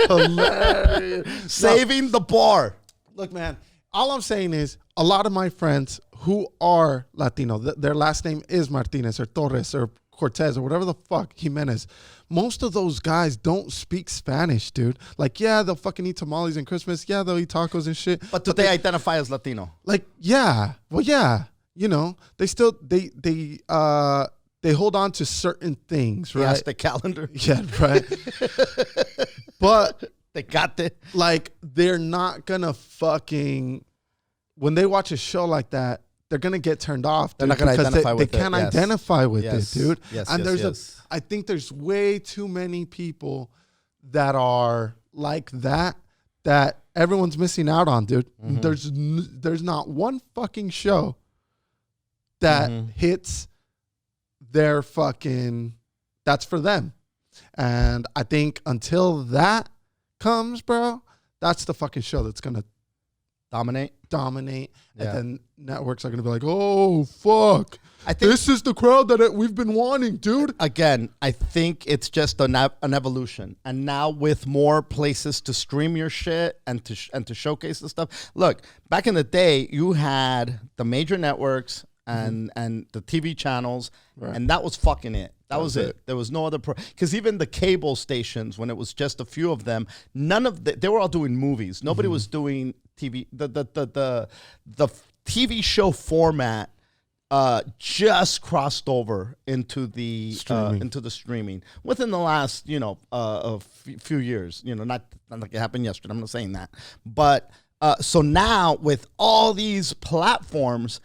Hilarious. Saving the bar. Look, man, all I'm saying is a lot of my friends who are Latino, their last name is Martinez or Torres or Cortez or whatever the fuck, Jimenez. Most of those guys don't speak Spanish, dude. Like, yeah, they'll fucking eat tamales in Christmas. Yeah, they'll eat tacos and shit. But do they identify as Latino? Like, yeah. Well, yeah. You know, they still, they hold on to certain things, right? Yes, the calendar. Yeah, right. But they got it. Like, they're not gonna fucking, when they watch a show like that, they're gonna get turned off. They're not gonna identify with it. They can't identify with it, dude. Yes, and I think there's way too many people that are like that everyone's missing out on, dude. Mm-hmm. There's not one fucking show that hits their fucking, that's for them. And I think until that comes, bro, that's the fucking show that's gonna dominate. And then networks are gonna be like, oh fuck, I think this is the crowd that we've been wanting, dude. Again, I think it's just an evolution, and now with more places to stream your shit and to showcase the stuff. Look, back in the day, you had the major networks and the TV channels, and that was fucking it. That was it. There was no other because even the cable stations, when it was just a few of them, they were all doing movies. Nobody was doing TV. The TV show format just crossed over into the streaming within the last a few years. Not like it happened yesterday. I'm not saying that, but so now with all these platforms,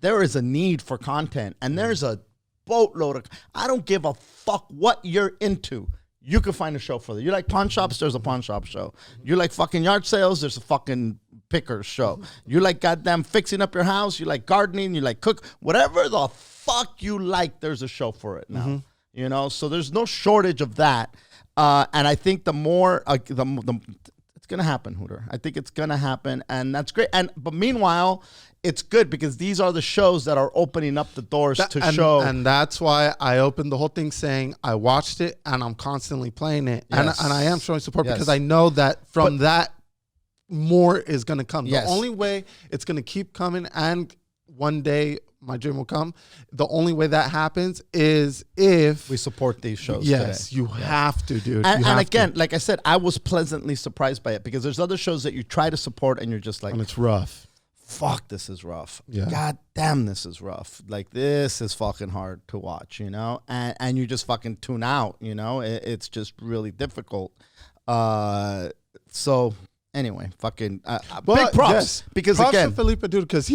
there is a need for content, and there's a boatload of. I don't give a fuck what you're into. you can find a show for that. You like pawn shops, there's a pawn shop show. You like fucking yard sales, there's a fucking pickers show. You like goddamn fixing up your house, you like gardening, you like cook, whatever the fuck you like, there's a show for it now. You know, so there's no shortage of that. And I think the more, it's gonna happen, Hooter. I think it's gonna happen, and that's great. But meanwhile, it's good because these are the shows that are opening up the doors to show. And that's why I opened the whole thing saying I watched it and I'm constantly playing it. Yes. And I am showing support because I know that that more is going to come. The only way it's going to keep coming, and one day my dream will come, the only way that happens is if we support these shows. Yes, today. you have to, dude. And again, like I said, I was pleasantly surprised by it because there's other shows that you try to support and you're just like, and it's rough. Fuck, this is rough. Yeah. God damn, this is rough. Like, this is fucking hard to watch, you know? And you just fucking tune out, you know? It's just really difficult. So, anyway, fucking big props. Because, props again, to Felipe, dude, because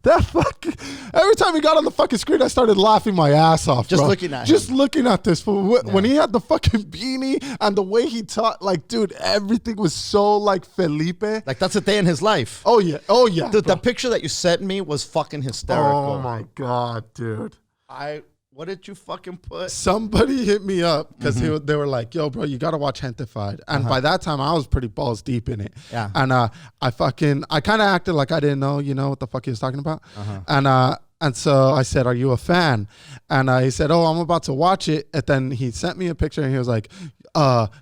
that fucking, every time he got on the fucking screen, I started laughing my ass off, just bro. looking at Just him. looking at this fool. When he had the fucking beanie and the way he taught, like, dude, everything was so, like, Felipe. Like, that's a day in his life. Oh, yeah. Oh, yeah. Dude, the picture that you sent me was fucking hysterical. Oh, my God, dude. What did you fucking put? Somebody hit me up because they were like, yo, bro, you got to watch Gentefied. And by that time, I was pretty balls deep in it. Yeah. And I kind of acted like I didn't know, what the fuck he was talking about. And so I said, are you a fan? And he said, oh, I'm about to watch it. And then he sent me a picture and he was like,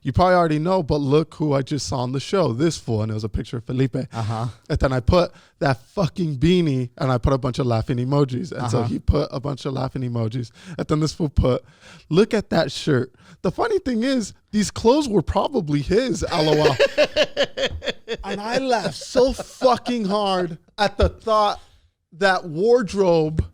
you probably already know, but look who I just saw on the show, this fool. And it was a picture of Felipe. And then I put that fucking beanie and I put a bunch of laughing emojis. And so he put a bunch of laughing emojis. And then this fool put, look at that shirt. The funny thing is, these clothes were probably his, LOL. And I laughed so fucking hard at the thought that wardrobe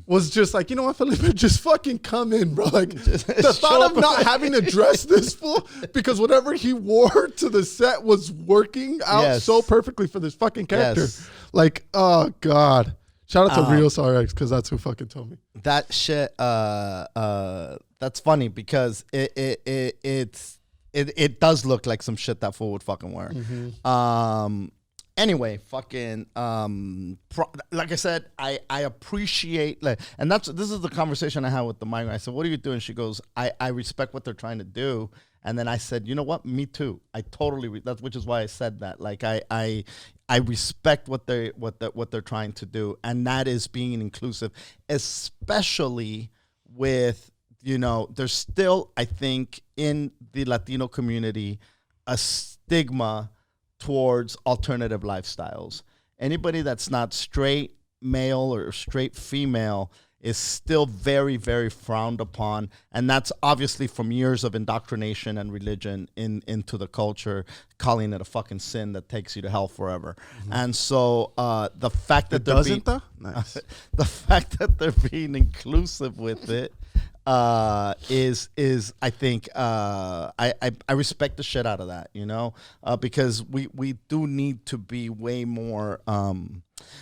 was just like, you know what, Felipe, just fucking come in, bro. Like, the thought of not having to dress this fool because whatever he wore to the set was working out so perfectly for this fucking character. Like, oh God. Shout out to Rios RX because that's who fucking told me. That shit, that's funny because it does look like some shit that fool would fucking wear. Anyway, fucking, like I said, I appreciate, and this is the conversation I had with the migrant. I said, what are you doing? She goes, I respect what they're trying to do. And then I said, you know what? Me too. I totally, which is why I said that. Like, I respect what they're trying to do. And that is being inclusive, especially with, there's still, I think, in the Latino community, a stigma towards alternative lifestyles. Anybody that's not straight male or straight female is still very, very frowned upon. And that's obviously from years of indoctrination and religion into the culture, calling it a fucking sin that takes you to hell forever. And so the fact that the fact that they're being inclusive with it is I think I respect the shit out of that, because we do need to be way more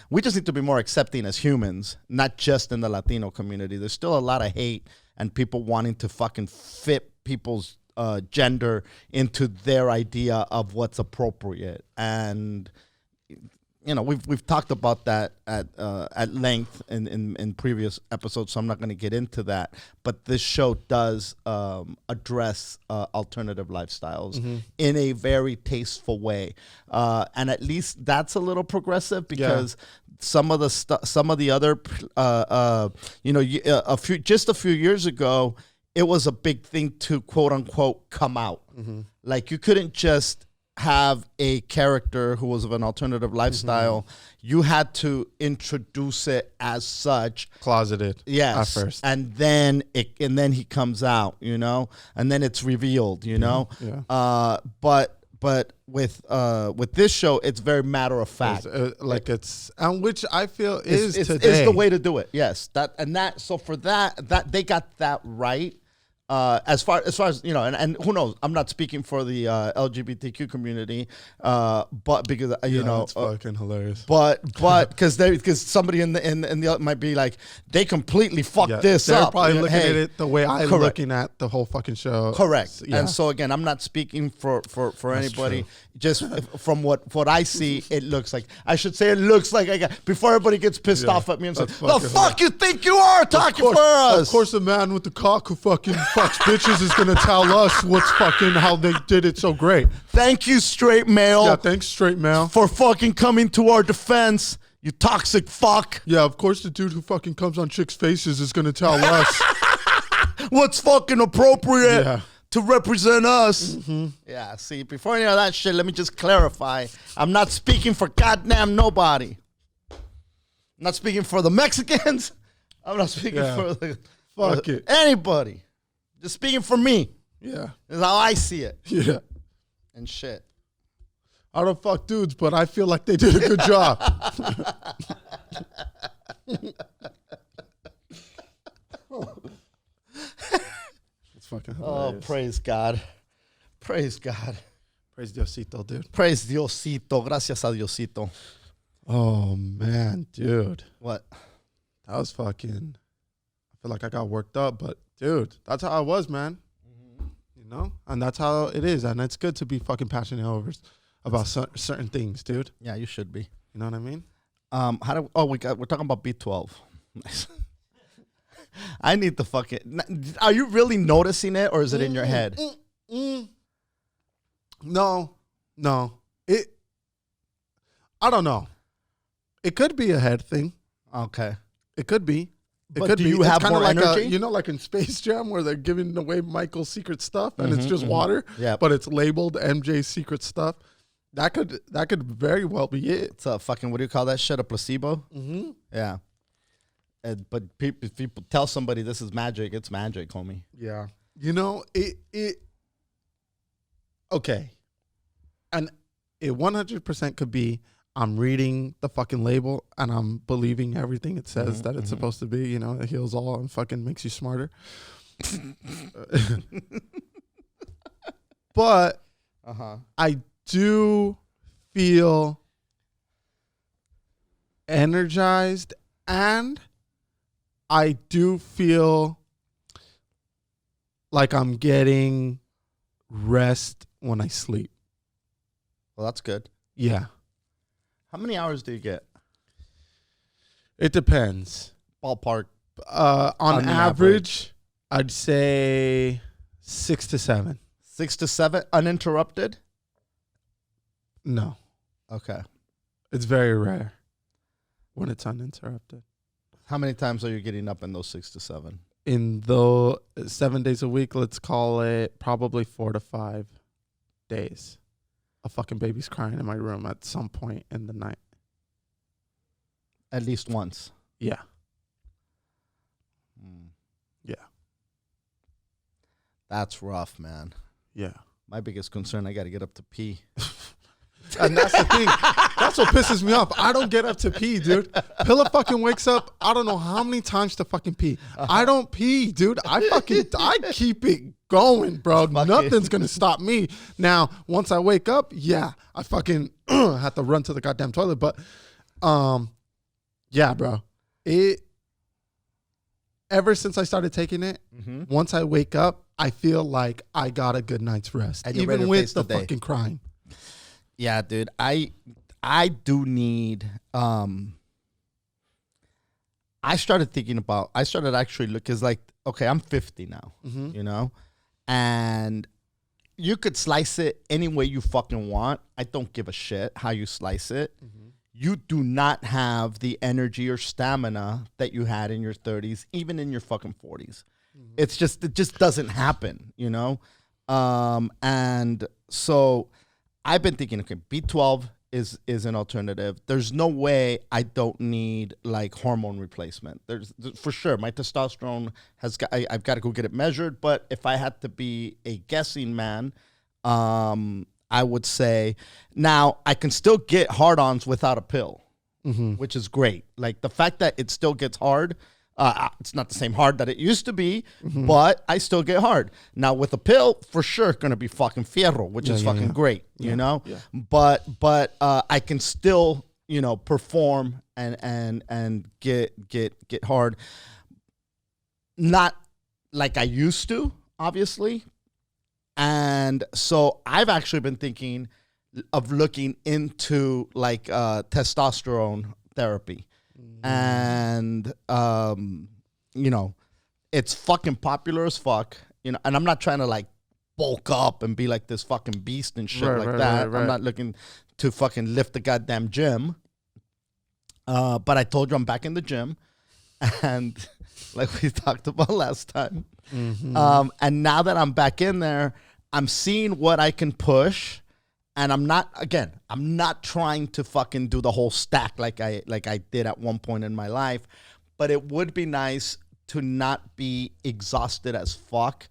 we just need to be more accepting as humans, not just in the Latino community. There's still a lot of hate and people wanting to fucking fit people's gender into their idea of what's appropriate. And we've talked about that at length in previous episodes, so I'm not going to get into that. But this show does address alternative lifestyles in a very tasteful way, and at least that's a little progressive because some of the other, a few years ago, it was a big thing to quote unquote come out. Like, you couldn't just have a character who was of an alternative lifestyle. You had to introduce it as such, closeted. Yes, at first, and then he comes out, and then it's revealed, But with this show, it's very matter of fact. And which I feel is the way to do it. Yes, so for that they got that right. as far as you know, and who knows? I'm not speaking for the LGBTQ community, but because you know, it's fucking hilarious. But because somebody in the might be like, they completely fucked this they're up. They're probably looking hey, at it the way I'm looking at the whole fucking show. Correct. And so again, I'm not speaking for anybody. True. Just from what I see, it looks like. I should say it looks like I got, before everybody gets pissed off at me and says, "The fuck you think you are talking for us?" Of course, the man with the cock who fucking fucks bitches is gonna tell us what's fucking how they did it so great. Thank you, straight male. Yeah, thanks, straight male, for fucking coming to our defense. You toxic fuck. Yeah, of course, the dude who fucking comes on chicks' faces is gonna tell us what's fucking appropriate. Yeah. To represent us. Mm-hmm. Yeah, see, before any of that shit, let me just clarify. I'm not speaking for goddamn nobody. I'm not speaking for the Mexicans. I'm not speaking for the fuck it. Anybody. Just speaking for me. Yeah. Is how I see it. Yeah. And shit. I don't fuck dudes, but I feel like they did a good job. Fucking hilarious. Oh, praise God. Praise God. Praise Diosito, dude. Praise Diosito. Gracias a Diosito. Oh, man, dude. What? That was fucking... I feel like I got worked up, but, dude, that's how I was, man. Mm-hmm. You know? And that's how it is. And it's good to be fucking passionate about certain things, dude. Yeah, you should be. You know what I mean? We're talking about B12. Nice. I need the fucking... Are you really noticing it, or is it in your head? No. I don't know. It could be a head thing. Okay. It could be. But do you have more energy? You know, like in Space Jam where they're giving away Michael's secret stuff and it's just water, but it's labeled MJ's secret stuff. That could very well be it. It's a fucking, what do you call that shit? A placebo? Mm-hmm. Yeah. But if people tell somebody this is magic, it's magic, homie. Yeah. You know, it okay. And it 100% could be I'm reading the fucking label and I'm believing everything it says that it's supposed to be. You know, it heals all and fucking makes you smarter. But I do feel energized, and I do feel like I'm getting rest when I sleep. Well, that's good. Yeah. How many hours do you get? It depends. Ballpark. On average, I'd say 6 to 7. 6 to 7 uninterrupted? No. Okay. It's very rare when it's uninterrupted. How many times are you getting up in those 6 to 7? In the 7 days a week, let's call it probably 4 to 5 days. A fucking baby's crying in my room at some point in the night. At least once. Yeah. Yeah. That's rough, man. Yeah. My biggest concern, I got to get up to pee. And that's the thing. That's what pisses me off. I don't get up to pee, dude. Pilla fucking wakes up, I don't know how many times to fucking pee. I don't pee, dude. I keep it going, bro. Nothing's going to stop me. Now, once I wake up, yeah, I fucking have to run to the goddamn toilet. But, yeah, bro. Ever since I started taking it, once I wake up, I feel like I got a good night's rest. Even with the fucking crying. Yeah, dude. I do need I started actually looking, cause like, okay, I'm 50 now, you know, and you could slice it any way you fucking want. I don't give a shit how you slice it. You do not have the energy or stamina that you had in your 30s, even in your fucking 40s. It just doesn't happen, you know? And so I've been thinking, okay, B12 is an alternative. There's no way I don't need like hormone replacement. There's for sure my testosterone I've got to go get it measured. But if I had to be a guessing man, I would say now I can still get hard-ons without a pill, which is great. Like the fact that it still gets hard It's not the same hard that it used to be, but I still get hard. Now with a pill, for sure, going to be fucking fierro, which is fucking great, you know? Yeah. But I can still, you know, perform and get hard. Not like I used to, obviously. And so I've actually been thinking of looking into like testosterone therapy. And, you know, it's fucking popular as fuck, you know, and I'm not trying to like bulk up and be like this fucking beast and shit that. Right. I'm not looking to fucking lift the goddamn gym. But I told you I'm back in the gym, and like we talked about last time. And now that I'm back in there, I'm seeing what I can push. And I'm not trying to fucking do the whole stack like I did at one point in my life, but it would be nice to not be exhausted as fuck.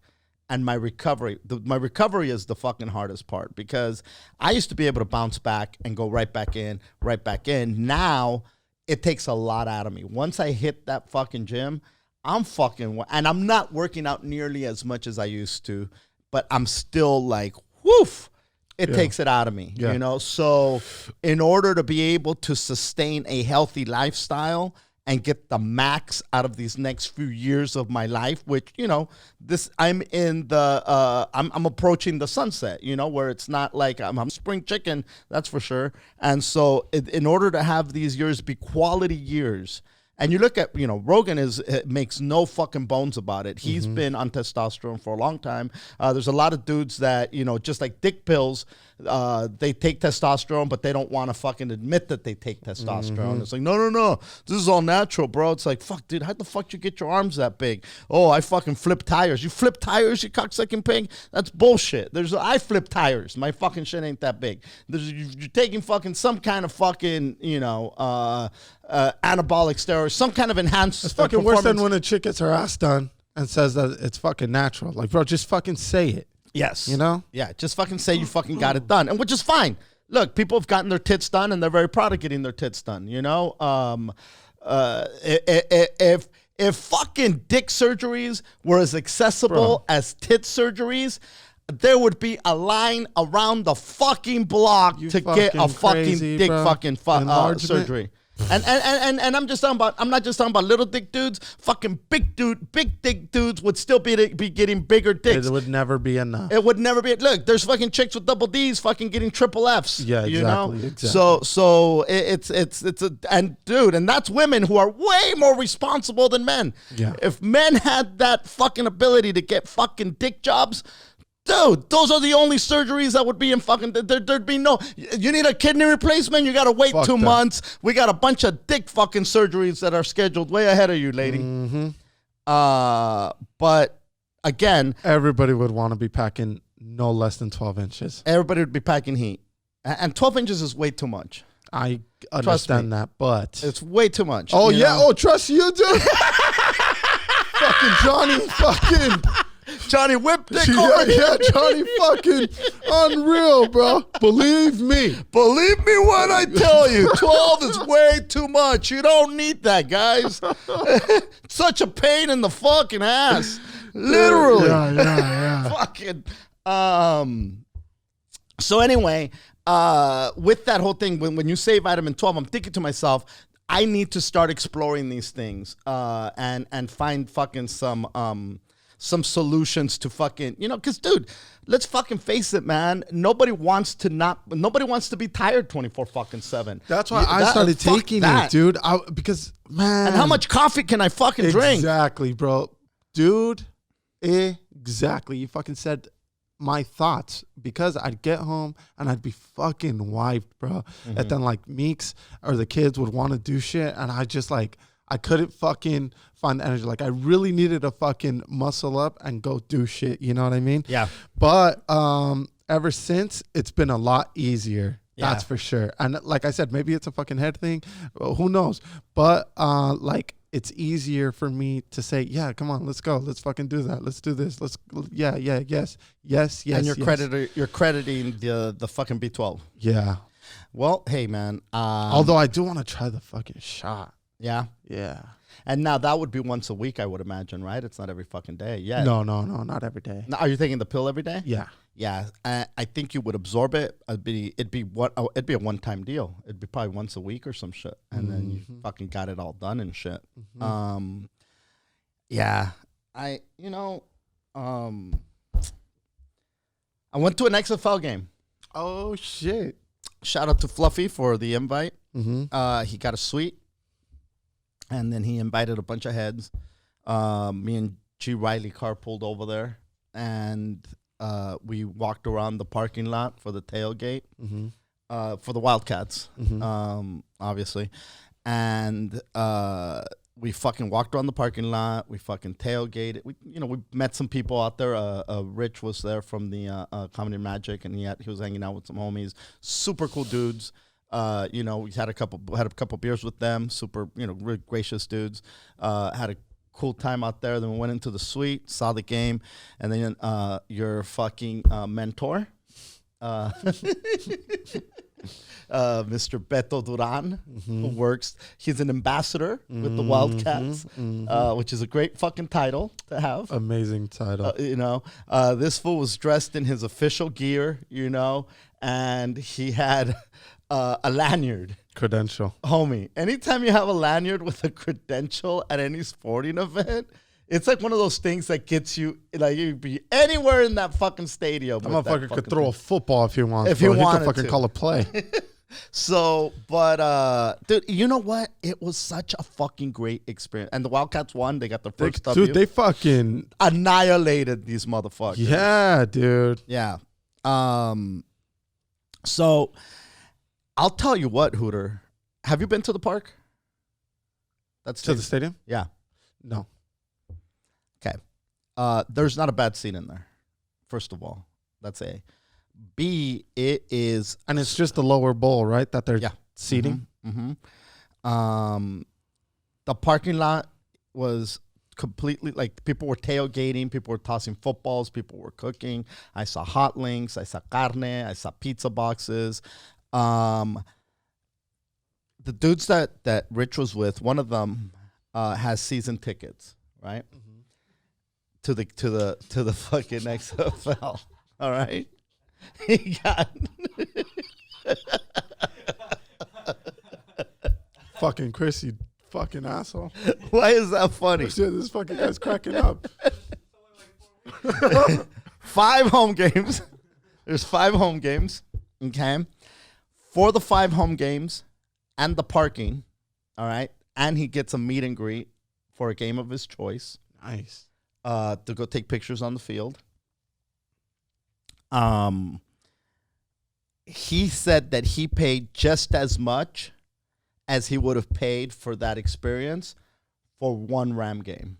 And my recovery is the fucking hardest part, because I used to be able to bounce back and go right back in. Now it takes a lot out of me. Once I hit that fucking gym, and I'm not working out nearly as much as I used to, but I'm still like, woof. It takes it out of me, you know? So in order to be able to sustain a healthy lifestyle and get the max out of these next few years of my life, which, you know, I'm approaching the sunset, you know, where it's not like I'm spring chicken, that's for sure. And so in order to have these years be quality years, and you look at, you know, Rogan makes no fucking bones about it. He's been on testosterone for a long time. There's a lot of dudes that, you know, just like dick pills, they take testosterone, but they don't want to fucking admit that they take testosterone. It's like, no, this is all natural, bro. It's like, fuck, dude, how the fuck you get your arms that big? Oh, I fucking flip tires. You flip tires, you cocksucking pig? That's bullshit. I flip tires. My fucking shit ain't that big. You're taking fucking some kind of fucking, you know, anabolic steroids, some kind of enhanced. It's fucking worse than when a chick gets her ass done and says that it's fucking natural. Like, bro, just fucking say it. Yes. You know? Yeah, just fucking say you fucking got it done, and which is fine. Look, people have gotten their tits done, and they're very proud of getting their tits done, you know? If fucking dick surgeries were as accessible as tit surgeries, there would be a line around the fucking block to get a fucking dick fucking surgery. And I'm not just talking about little dick dudes. Fucking big dick dudes would still be getting bigger dicks. It would never be enough. It would never be. Look, there's fucking chicks with double D's fucking getting triple F's. Yeah, exactly. You know? Exactly. So and that's women who are way more responsible than men. Yeah. If men had that fucking ability to get fucking dick jobs, dude, those are the only surgeries that would be in fucking. There'd be no. You need a kidney replacement, you gotta wait 2 months. We got a bunch of dick fucking surgeries that are scheduled way ahead of you, lady. But again, everybody would want to be packing no less than 12 inches. Everybody would be packing heat, and 12 inches is way too much. I understand that, but it's way too much. Oh yeah, know? Oh trust you, dude. Fucking Johnny whipped it. Yeah, Johnny fucking unreal, bro. Believe me when I tell you, 12 is way too much. You don't need that, guys. Such a pain in the fucking ass, literally. Yeah. Fucking. So anyway, with that whole thing, when you say vitamin 12, I'm thinking to myself, I need to start exploring these things and find fucking some solutions to fucking, you know, because dude, let's fucking face it, man. Nobody wants to be tired 24/7. That's why I started taking it, dude. Because man, and how much coffee can I fucking drink? Exactly, bro. Dude, exactly. You fucking said my thoughts, because I'd get home and I'd be fucking wiped, bro. And then like Meeks or the kids would want to do shit, and I just like, I couldn't fucking find the energy. Like I really needed to fucking muscle up and go do shit. You know what I mean? Yeah. But ever since, it's been a lot easier. Yeah. That's for sure. And like I said, maybe it's a fucking head thing. Who knows? But like it's easier for me to say, yeah, come on, let's go. Let's fucking do that. Let's do this. Yes. And you're crediting the fucking B12. Yeah. Well, hey man. Although I do want to try the fucking shot. Yeah. Yeah. And now that would be once a week, I would imagine, right? It's not every fucking day. Yeah. No, not every day. Now, are you taking the pill every day? Yeah. Yeah. I think you would absorb it. It'd be a one-time deal. It'd be probably once a week or some shit, and then you fucking got it all done and shit. Yeah. I went to an XFL game. Oh shit! Shout out to Fluffy for the invite. Mm-hmm. He got a suite, and then he invited a bunch of heads. Me and G. Riley carpooled over there, and we walked around the parking lot for the tailgate for the Wildcats, obviously, and we fucking walked around the parking lot. We fucking tailgated. We met some people out there. Rich was there from the Comedy Magic, and he was hanging out with some homies. Super cool dudes. We had a couple beers with them. Super, really gracious dudes. Had a cool time out there. Then we went into the suite, saw the game, and then your fucking mentor, Mr. Beto Duran, who works. He's an ambassador with the Wildcats, which is a great fucking title to have. Amazing title. This fool was dressed in his official gear, and he had a lanyard. Credential. Homie, anytime you have a lanyard with a credential at any sporting event, it's like one of those things that gets you, like, you'd be anywhere in that fucking stadium. That motherfucker could throw a football if he wants. If he wanted he could fucking to. call a play. So, but, dude, you know what? It was such a fucking great experience. And the Wildcats won. They got their first W. Dude, they fucking annihilated these motherfuckers. Yeah, dude. Yeah. So, I'll tell you what, Hooter. Have you been to the park? That's To the stadium? Yeah. No. Okay. There's not a bad seat in there. First of all, that's A. B, it is, And it's just the lower bowl, right? That they're Yeah. seating. the parking lot was completely, like, people were tailgating, people were tossing footballs, people were cooking. I saw hot links, I saw carne, I saw pizza boxes. The dudes that Rich was with, one of them has season tickets, right? To the fucking XFL. All right. He got Fucking Chris, you fucking asshole. Why is that funny? Shit, this fucking guy's cracking up. 5 home games. There's 5 home games. Okay. For the 5 home games and the parking, all right, and he gets a meet and greet for a game of his choice. Nice. To go take pictures on the field. He said that he paid just as much as he would have paid for that experience for one Ram game.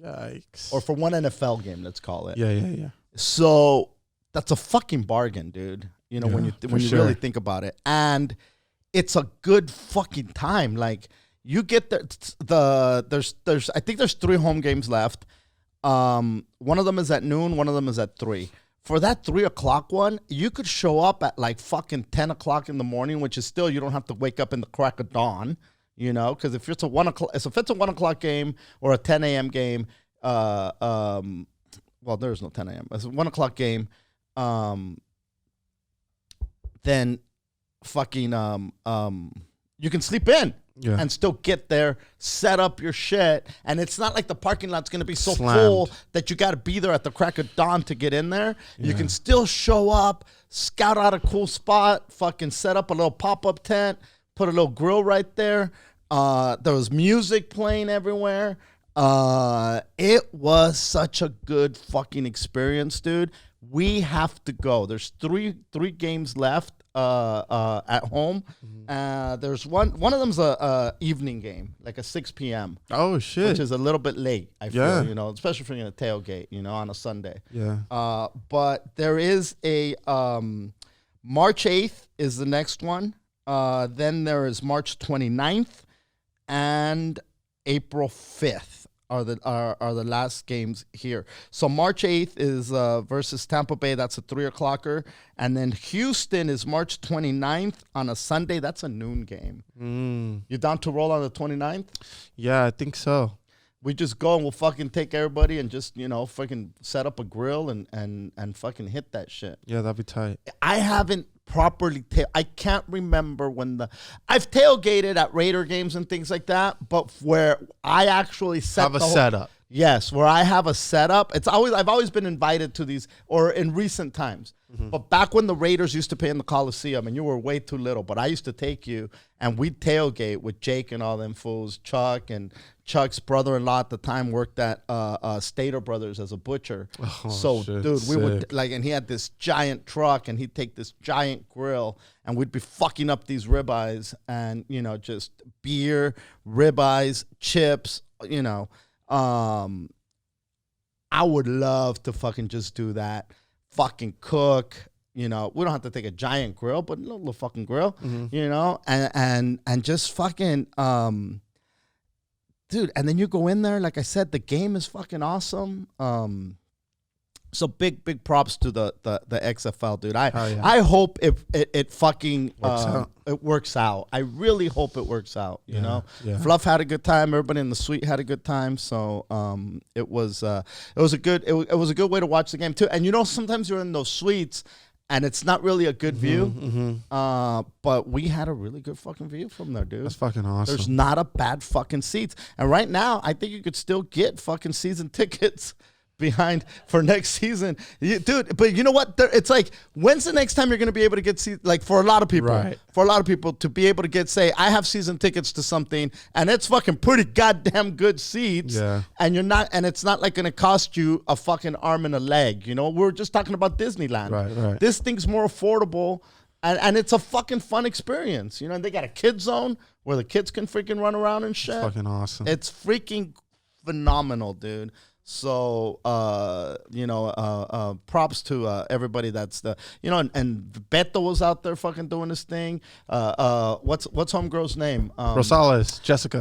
Yikes. Or for one NFL game, let's call it. Yeah. So that's a fucking bargain, dude. When you really think about it. And it's a good fucking time. Like, you get there's I think there's 3 home games left. One of them is at noon, one of them is at 3. For that 3 o'clock one, you could show up at like fucking 10 o'clock in the morning, which is still, you don't have to wake up in the crack of dawn, because if it's a 1 o'clock game or a 10 a.m. game, well, there's no 10 a.m. It's a 1 o'clock game, then fucking, you can sleep in. Yeah. And still get there, set up your shit, and it's not like the parking lot's gonna be so Slammed. full that you gotta be there at the crack of dawn to get in there. You can still show up, scout out a cool spot, fucking set up a little pop-up tent, put a little grill right there. There was music playing everywhere. It was such a good fucking experience, dude. We have to go. There's three games left at home. There's one of them's a evening game, like a 6 p.m. Oh shit. Which is a little bit late, I feel, especially if you're in a tailgate, on a Sunday. Yeah. But there is a March 8th is the next one. Then there is March 29th and April 5th. are the last games here. So March 8th is versus Tampa Bay. That's a 3 o'clocker. And then Houston is March 29th on a Sunday. That's a noon game. You down to roll on the 29th? Yeah, I think so. We just go and we'll fucking take everybody and just, fucking set up a grill and fucking hit that shit. Yeah, that'd be tight. I haven't properly I can't remember I've tailgated at Raider games and things like that, but where I actually Have a setup. Yes, where I have a setup. I've always been invited to these, or in recent times. But back when the Raiders used to play in the Coliseum and you were way too little, but I used to take you and we'd tailgate with Jake and all them fools. Chuck and Chuck's brother-in-law at the time worked at Stater Brothers as a butcher. Oh, so, shit, dude, we would sick. and he had this giant truck and he'd take this giant grill and we'd be fucking up these ribeyes and, just beer, ribeyes, chips, I would love to fucking just do that. Fucking cook, we don't have to take a giant grill, but a little fucking grill, and just fucking, dude. And then you go in there, like I said, the game is fucking awesome. So big props to the XFL, dude. I hope it fucking it works out. I really hope it works out. You know, Fluff had a good time. Everybody in the suite had a good time. So it was a good way to watch the game too. And sometimes you're in those suites and it's not really a good view. But we had a really good fucking view from there, dude. That's fucking awesome. There's not a bad fucking seats. And right now, I think you could still get fucking season tickets behind for next season, dude. But you know what? It's like, when's the next time you're going to be able to get like for a lot of people, to be able to get, say, I have season tickets to something and it's fucking pretty goddamn good seats. Yeah. And it's not like going to cost you a fucking arm and a leg. We're just talking about Disneyland. Right. This thing's more affordable and it's a fucking fun experience. And they got a kid zone where the kids can freaking run around and shit. It's fucking awesome. It's freaking phenomenal, dude. So, props to everybody that's and Beto was out there fucking doing his thing. What's homegirl's name? Rosales, Jessica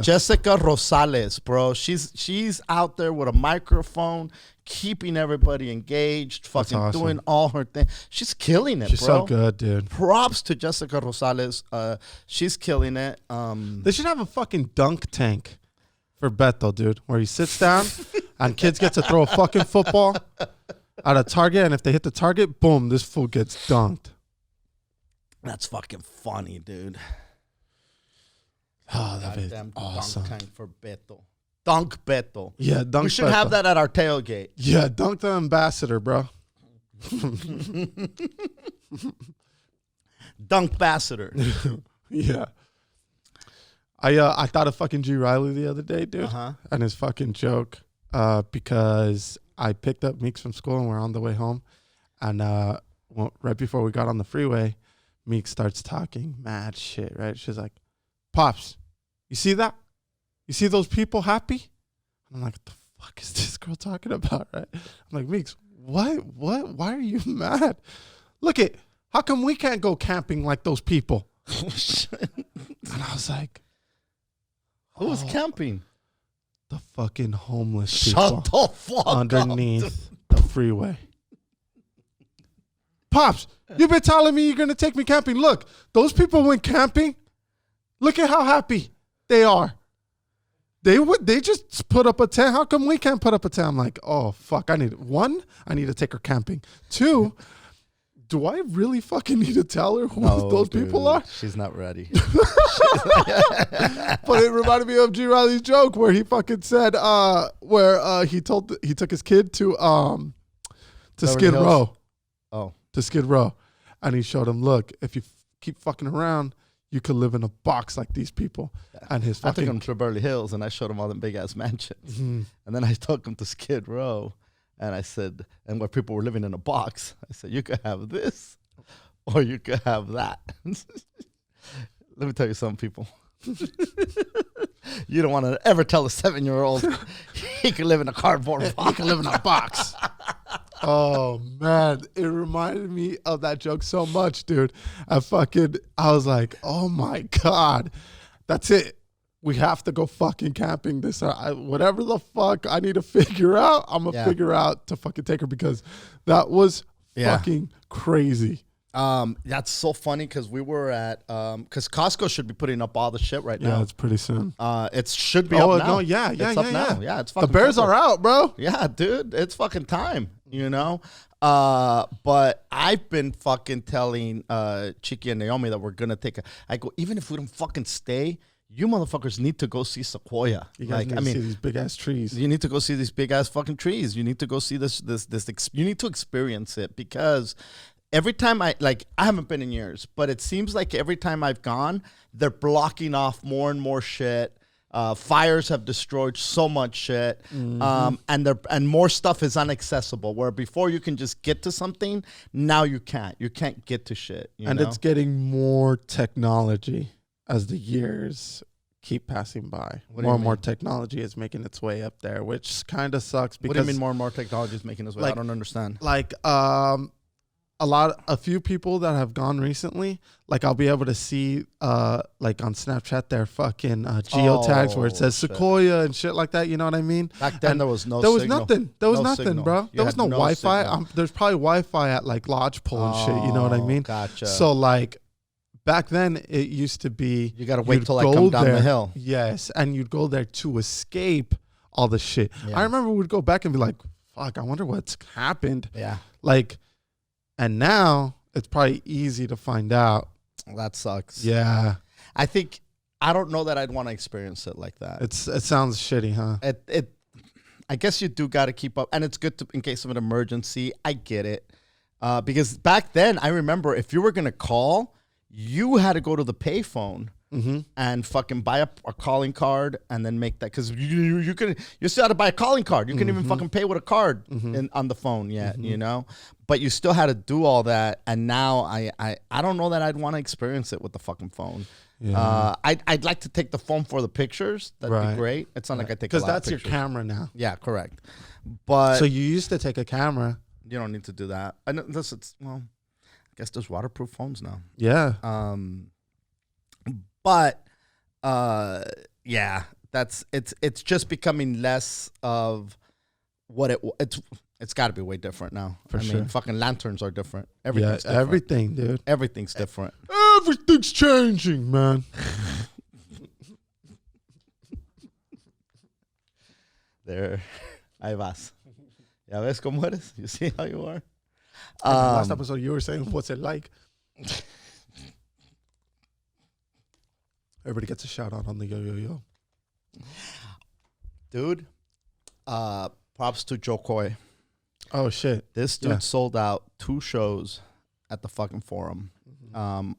Rosales, bro. She's out there with a microphone, keeping everybody engaged, fucking awesome. doing all her thing. She's killing it, She's bro. so good, dude. Props to Jessica Rosales. She's killing it. They should have a fucking dunk tank for Beto, dude, where he sits down and kids get to throw a fucking football at a target, and if they hit the target, boom, this fool gets dunked. That's fucking funny, dude. Oh, that'd be awesome. Dunk tank for Beto. Dunk Beto. Yeah, dunk. We should Beto. have that at our tailgate. Yeah, dunk the ambassador, bro. Dunk ambassador. Yeah. I thought of fucking G. Riley the other day, dude, and his fucking joke, because I picked up Meeks from school and we're on the way home, and right before we got on the freeway, Meeks starts talking mad shit, right? She's like, "Pops, you see that? You see those people happy?" And I'm like, "What the fuck is this girl talking about?" Right? I'm like, "Meeks, what? Why are you mad? Look it, how come we can't go camping like those people?" And I was like, who's camping? The fucking homeless people. Shut the fuck underneath the freeway. Pops, you've been telling me you're going to take me camping. Look, those people went camping. Look at how happy they are. They just put up a tent. How come we can't put up a tent? I'm like, oh, fuck. I need to take her camping. 2, do I really fucking need to tell her who those people are? She's not ready. But it reminded me of G. Riley's joke where he fucking said, he took his kid to Skid Row. Oh. To Skid Row. And he showed him, look, if you keep fucking around, you could live in a box like these people. Yeah. And his fucking... I took him to Beverly Hills and I showed him all them big ass mansions. And then I took him to Skid Row. And I said, and where people were living in a box, I said, you could have this or you could have that. Let me tell you something, people. You don't want to ever tell a 7-year-old he can live in a cardboard box. He can live in a box. Oh, man. It reminded me of that joke so much, dude. I was like, oh, my God. That's it. we have to go fucking camping this. Whatever the fuck I need to figure out, I'm gonna figure out to fucking take her because that was fucking crazy. That's so funny because we were at because Costco should be putting up all the shit right now. Yeah, it's pretty soon. It should be up now. No, yeah, it's up now. Yeah, it's fucking the Bears are out, bro. Yeah, dude, it's fucking time. You know. But I've been fucking telling Chiki and Naomi that we're gonna take I go, even if we don't fucking stay, you motherfuckers need to go see Sequoia. You guys need to see these big ass trees. You need to go see these big ass fucking trees. You need to go see this. You need to experience it because every time I haven't been in years, but it seems like every time I've gone, they're blocking off more and more shit. Fires have destroyed so much shit, and more stuff is inaccessible. Where before you can just get to something, now you can't. You can't get to shit. You know? It's getting more technology as the years keep passing by. More and more technology is making its way up there, which kind of sucks. Because what do you mean more and more technology is making its way? I don't understand. A few people that have gone recently, like I'll be able to see like on Snapchat their fucking geotags where it says Sequoia and shit like that. You know what I mean? Back then there was nothing. There was nothing, bro. There was no Wi-Fi. There's probably Wi-Fi at like Lodgepole and shit. You know what I mean? Gotcha. So like back then it used to be you gotta wait till I come down the hill. Yes, and you'd go there to escape all the shit. Yeah. I remember we'd go back and be like, "Fuck, I wonder what's happened." Yeah, like. And now it's probably easy to find out. That sucks. Yeah. I don't know that I'd want to experience it like that. It sounds shitty, huh? I guess you do got to keep up. And it's good in case of an emergency. I get it. Because back then, I remember if you were going to call, you had to go to the payphone. And fucking buy a calling card and then make that because you still had to buy a calling card. You couldn't even fucking pay with a card on the phone yet, you know. But you still had to do all that. And now I don't know that I'd want to experience it with the fucking phone. Yeah. I'd like to take the phone for the pictures. That'd be great. It's not like I take a lot of pictures. Because that's your camera now. Yeah, correct. But so you used to take a camera. You don't need to do that. I guess there's waterproof phones now. Yeah. But yeah, it's just becoming less of what it's got to be way different now. I mean, fucking lanterns are different. Everything's different. Everything, dude. Everything's different. Everything's changing, man. There, ahí vas. ¿Ya ves cómo eres? You see how you are? Last episode, you were saying, what's it like? Everybody gets a shout out on the YoYoYo. Dude, props to Joe Coy. Oh, shit. This dude sold out 2 shows at the fucking Forum. I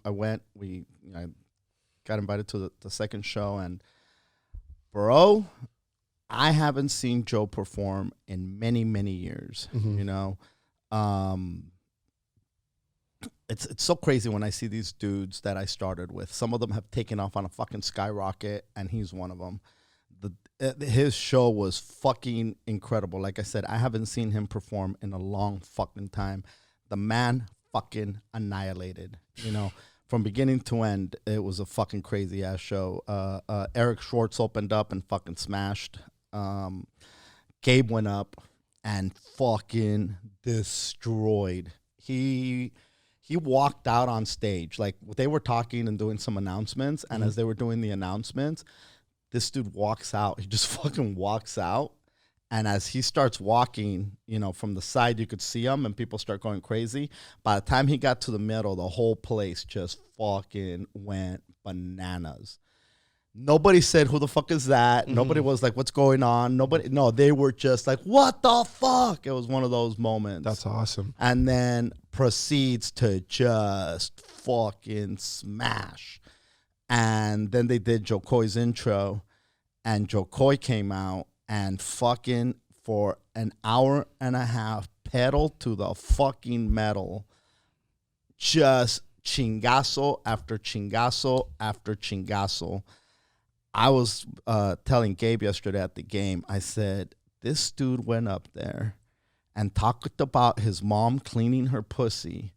went, I got invited to the second show, and bro, I haven't seen Joe perform in many, many years, you know. It's so crazy when I see these dudes that I started with. Some of them have taken off on a fucking skyrocket, and he's one of them. His show was fucking incredible. Like I said, I haven't seen him perform in a long fucking time. The man fucking annihilated, you know. From beginning to end, it was a fucking crazy ass show. Eric Schwartz opened up and fucking smashed. Gabe went up and fucking destroyed. He walked out on stage. Like, they were talking and doing some announcements, and as they were doing the announcements, this dude walks out. He just fucking walks out, and as he starts walking, you know, from the side, you could see him, and people start going crazy. By the time he got to the middle, the whole place just fucking went bananas. Nobody said, who the fuck is that? Nobody was like, what's going on? No, they were just like, what the fuck? It was one of those moments. That's awesome. And then proceeds to just fucking smash. And then they did Joe Coy's intro, and Joe Coy came out and fucking for an hour and a half pedal to the fucking metal. Just chingazo after chingazo after chingazo. I was telling Gabe yesterday at the game, I said, this dude went up there and talked about his mom cleaning her pussy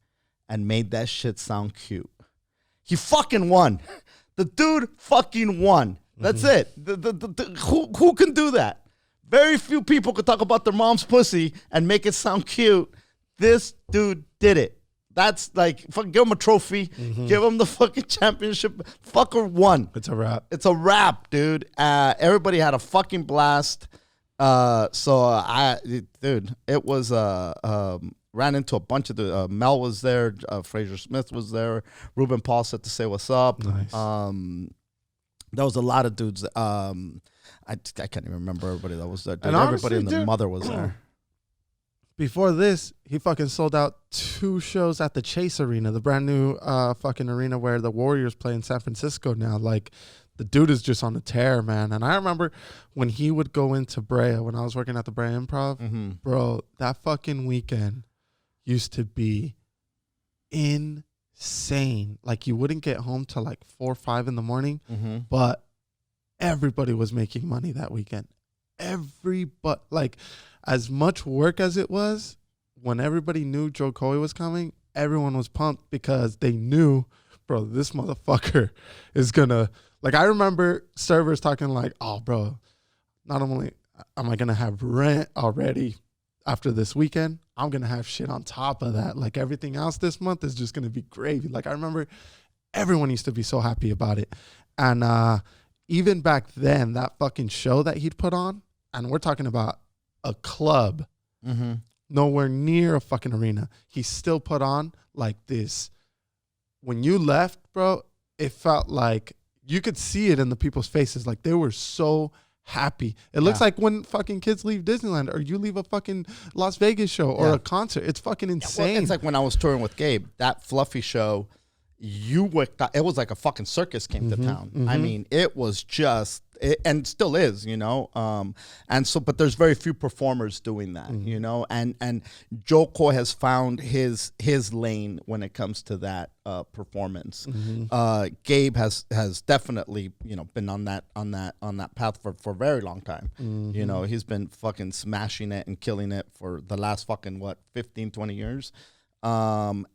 and made that shit sound cute. He fucking won. The dude fucking won. That's it. Who can do that? Very few people could talk about their mom's pussy and make it sound cute. This dude did it. That's like, fucking give him a trophy. Give him the fucking championship. Fucker won. It's a wrap. It's a wrap, dude. Everybody had a fucking blast. Dude, it was, ran into a bunch of the, Mel was there. Fraser Smith was there. Ruben Paul said to say what's up. Nice. There was a lot of dudes. I can't even remember everybody that was there. Dude. And Everybody honestly, and the dude, mother was there. Before this, he fucking sold out 2 shows at the Chase Arena, the brand new fucking arena where the Warriors play in San Francisco now. Like, the dude is just on a tear, man. And I remember when he would go into Brea, when I was working at the Brea Improv, bro, that fucking weekend used to be insane. Like, you wouldn't get home till like 4 or 5 in the morning, but everybody was making money that weekend. Like, as much work as it was, when everybody knew Joe Coy was coming, everyone was pumped because they knew, bro, this motherfucker is gonna, like, I remember servers talking like, oh, bro, not only am I gonna have rent already after this weekend, I'm gonna have shit on top of that. Like, everything else this month is just gonna be gravy. Like, I remember everyone used to be so happy about it. And even back then, that fucking show that he'd put on, and we're talking about a club, nowhere near a fucking arena, he still put on like this. When you left, bro, it felt like you could see it in the people's faces. Like, they were so happy. It looks like when fucking kids leave Disneyland or you leave a fucking Las Vegas show or a concert. It's fucking insane. Well, it's like when I was touring with Gabe, that Fluffy show, it was like a fucking circus came to town. I mean, it was just, and still is, you know. And so, but there's very few performers doing that, you know. And Joe Coy has found his lane when it comes to that performance. Gabe has definitely, you know, been on that path for a very long time. You know, he's been fucking smashing it and killing it for the last fucking 15, 20 years. And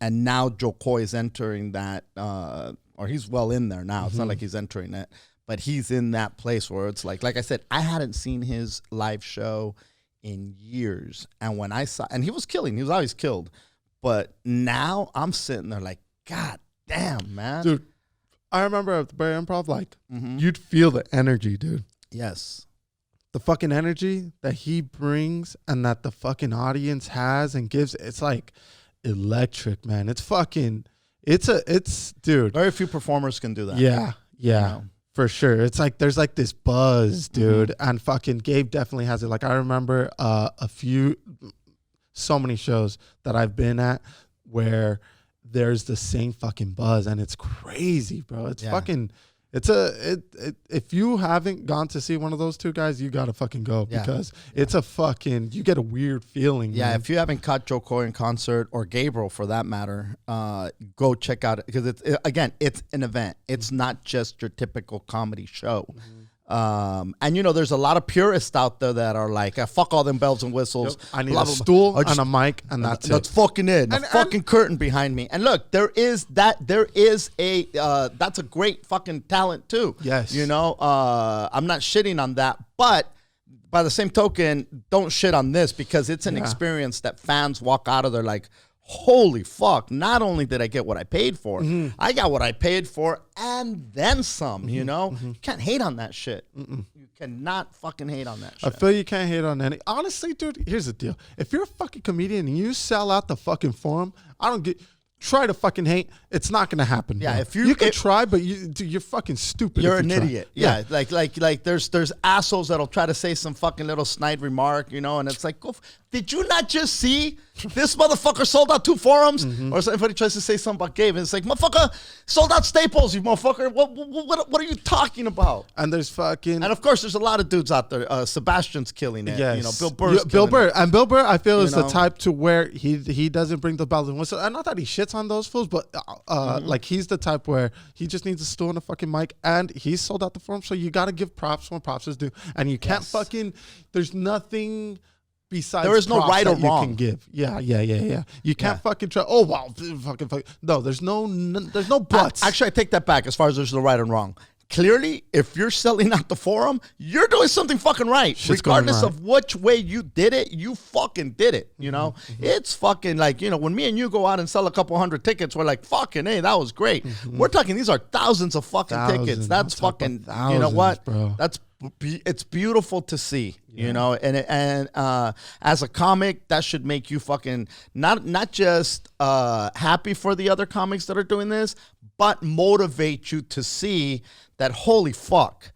now Joe Coy is entering that, or he's well in there now. It's not like he's entering it, but he's in that place where it's like I said, I hadn't seen his live show in years. And when I saw, and he was killing, he was always killed, but now I'm sitting there like, God damn, man. Dude, I remember at the Brea Improv, like, you'd feel the energy, dude. Yes. The fucking energy that he brings and that the fucking audience has and gives, it's like electric, man. It's fucking, it's dude. Very few performers can do that. Yeah, You know? for sure. It's like, there's like this buzz, dude. And fucking Gabe definitely has it. Like, I remember so many shows that I've been at where there's the same fucking buzz and it's crazy, bro. It's fucking, if you haven't gone to see one of those two guys, you gotta fucking go because it's a fucking, you get a weird feeling. Yeah, man. if you haven't caught Joe Coy in concert or Gabriel for that matter, go check out it because it's an event. It's not just your typical comedy show. And you know, there's a lot of purists out there that are like, fuck all them bells and whistles. Yep. I need a stool and a mic, and that's fucking it. And a fucking curtain behind me. And look, that's a great fucking talent too. Yes. You know, I'm not shitting on that, but by the same token, don't shit on this because it's an experience that fans walk out of there like, holy fuck, not only did I get what I paid for, I got what I paid for and then some, you know? You can't hate on that shit. You cannot fucking hate on that shit. I feel you can't hate on any. Honestly, dude, here's the deal. If you're a fucking comedian and you sell out the fucking forum, try to fucking hate. It's not gonna happen. Yeah, bro. You can try, but you're fucking stupid. You're if an you try. idiot. Yeah, like there's assholes that'll try to say some fucking little snide remark, you know, and it's like, did you not just see this motherfucker sold out 2 forums? Or somebody tries to say something about Gabe, and it's like, motherfucker, sold out Staples, you motherfucker. What are you talking about? And there's fucking, and of course, there's a lot of dudes out there. Sebastian's killing it. Yes. You know, Bill Burr's Bill Burr. And Bill Burr, I feel, is the know? type to where he doesn't bring the bells and whistles. And not that he shits on those fools, but like, he's the type where he just needs a stool and a fucking mic, and he's sold out the forum. So you got to give props when props is due, and you can't fucking. There's nothing besides there is no props right or that you wrong. can give. Yeah. You can't fucking try. Oh wow, fucking. No, there's no buts. Actually, I take that back as far as there's no right and wrong. Clearly, if you're selling out the forum, you're doing something fucking right. Shit's Regardless going right. of which way you did it, you fucking did it. You know, it's fucking like, you know, when me and you go out and sell a couple hundred tickets, we're like, fucking, hey, that was great. We're talking, these are thousands of fucking tickets. That's fucking, you know what? Bro. It's beautiful to see, you know, and as a comic, that should make you fucking not just happy for the other comics that are doing this, but motivate you to see that, holy fuck,